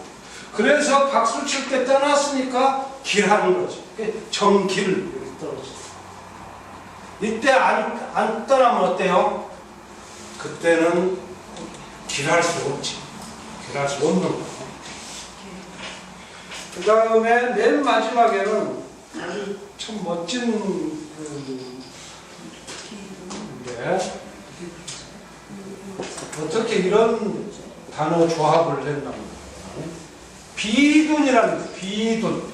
Speaker 1: 그래서 박수 칠 때 떠났으니까 길하는 거죠. 정길 이렇게 떨어졌어요. 이때 안 떠나면 어때요? 그때는 길할 수 없지. 길할 수 없는 거. 그 다음에 맨 마지막에는 아주 참 멋진 게 어떻게 이런 단어 조합을 했나. 비둔이라는 거, 비둔.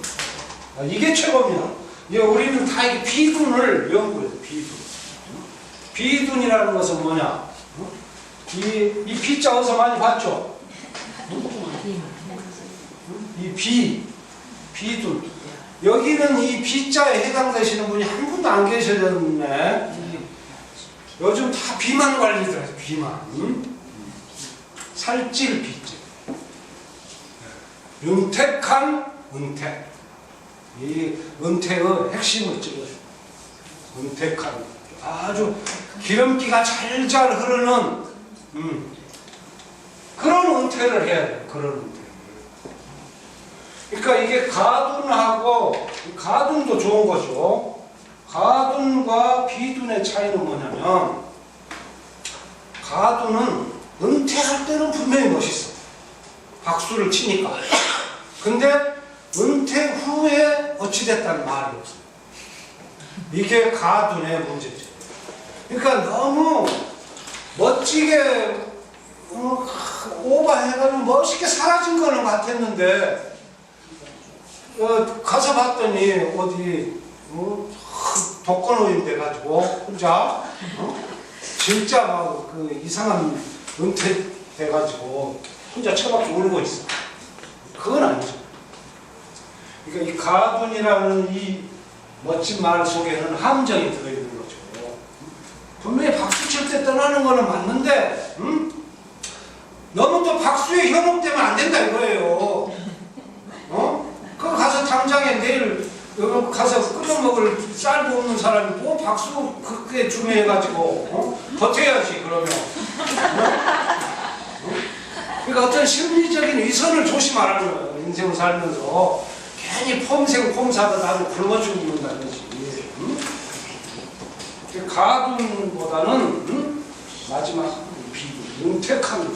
Speaker 1: 이게 최고입니다. 우리는 다 이 비둔을 연구해요. 비둔. 비둔이라는 것은 뭐냐? 이 비자 어디서 많이 봤죠? 이 비둔. 여기는 이 비자에 해당되시는 분이 한 분도 안 계셔졌네. 요즘 다 비만 관리들 해요. 비만. 살찔 비자. 윤택한 은퇴. 이 은퇴의 핵심을 찍어줘. 은택한. 아주 기름기가 잘잘 흐르는 그런 은퇴를 해야 돼요. 그런 은퇴. 그러니까 이게 가둔하고, 가둔도 좋은 거죠. 가둔과 비둔의 차이는 뭐냐면, 가둔은 은퇴할 때는 분명히 멋있어. 박수를 치니까. 근데 은퇴 후에 어찌됐다는 말이 없어요. 이게 가둔의 문제죠. 그러니까 너무 멋지게 오버해가지고 멋있게 사라진 거는 같았는데 가서 봤더니 어디 독거노인 돼가지고 혼자 진짜 막 그 이상한 은퇴 돼가지고 혼자 처박혀 울고 있어. 그건 아니죠. 그러니까 이 가둔이라는 이 멋진 말 속에는 함정이 들어있는 거죠. 분명히 박수 칠 때 떠나는 거는 맞는데, 너무 또 박수에 현혹되면 안 된다 이거예요. 그거 가서 당장에 내일 가서 끓여 먹을 쌀도 없는 사람이 뭐 박수 그렇게 중요해가지고 버텨야지 그러면. 그러니까 어떤 심리적인 위선을 조심하라는 거예요. 인생을 살면서 괜히 폼사가 나를 굶어 죽는다는 거지. 가둔보다는 마지막 비둔, 은택한 거.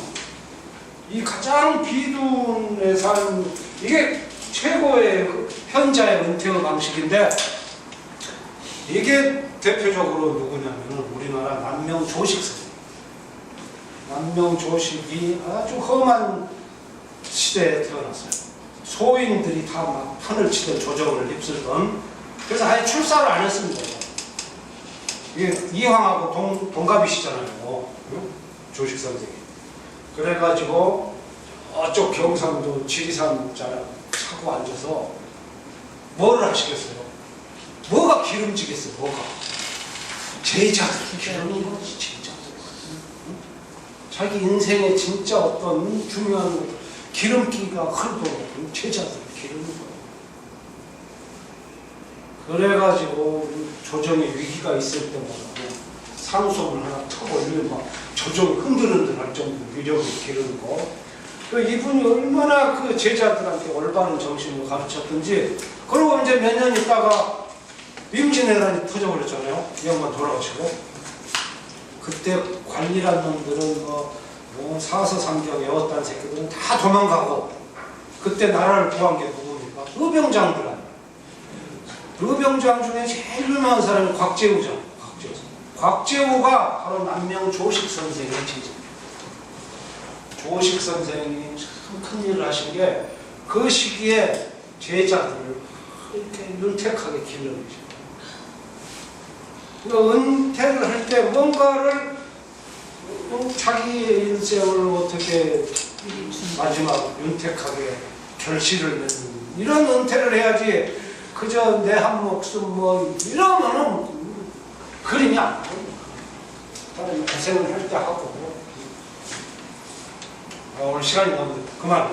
Speaker 1: 이 가장 비둔의 삶, 이게 최고의 현자의 은퇴의 방식인데, 이게 대표적으로 누구냐면 우리나라 남명조식 선생님. 남명조식이 아주 험한 시대에 태어났어요. 소인들이 다 막 판을 치던 조정을 휩쓸던. 그래서 아예 출사를 안 했습니다. 이게 이황하고 동갑이시잖아요. 조식 선생님. 그래가지고 저쪽 경상도 지리산 차고 앉아서 뭐를 하시겠어요? 뭐가 기름지겠어요? 뭐가? 제자들 기르는 거지. 제자들. 자기 인생에 진짜 어떤 중요한 기름기가 흐르도록 제자들 기르는 거예요. 그래가지고 조정에 위기가 있을 때마다 상소문 하나 턱 올리면 막 조종이 흔들흔들할 정도로 위력이 기르고 그 이분이 얼마나 그 제자들한테 올바른 정신을 가르쳤든지 그러고 이제 몇 년 있다가 임진왜란이 터져버렸잖아요. 이 양반 돌아가시고 그때 관리란 놈들은 사서삼경 외웠다는 새끼들은 다 도망가고 그때 나라를 구한 게 누굽니까? 의병장들 아니에요. 의병장 중에 제일 유명한 사람이 곽재우죠. 곽재우가 바로 남명 조식 선생의 제자. 조식 선생이 참 큰일을 하신 게 그 시기에 제자들을 이렇게 윤택하게 길러내죠. 은퇴를 할 때 뭔가를 자기의 일생을 어떻게 마지막 윤택하게 결실을 맺는 이런 은퇴를 해야지 그저 내 한 목숨 뭐 이러면은 그림이 안 나와요. 고생을 할 때 하고 오늘 시간이 너무 그만.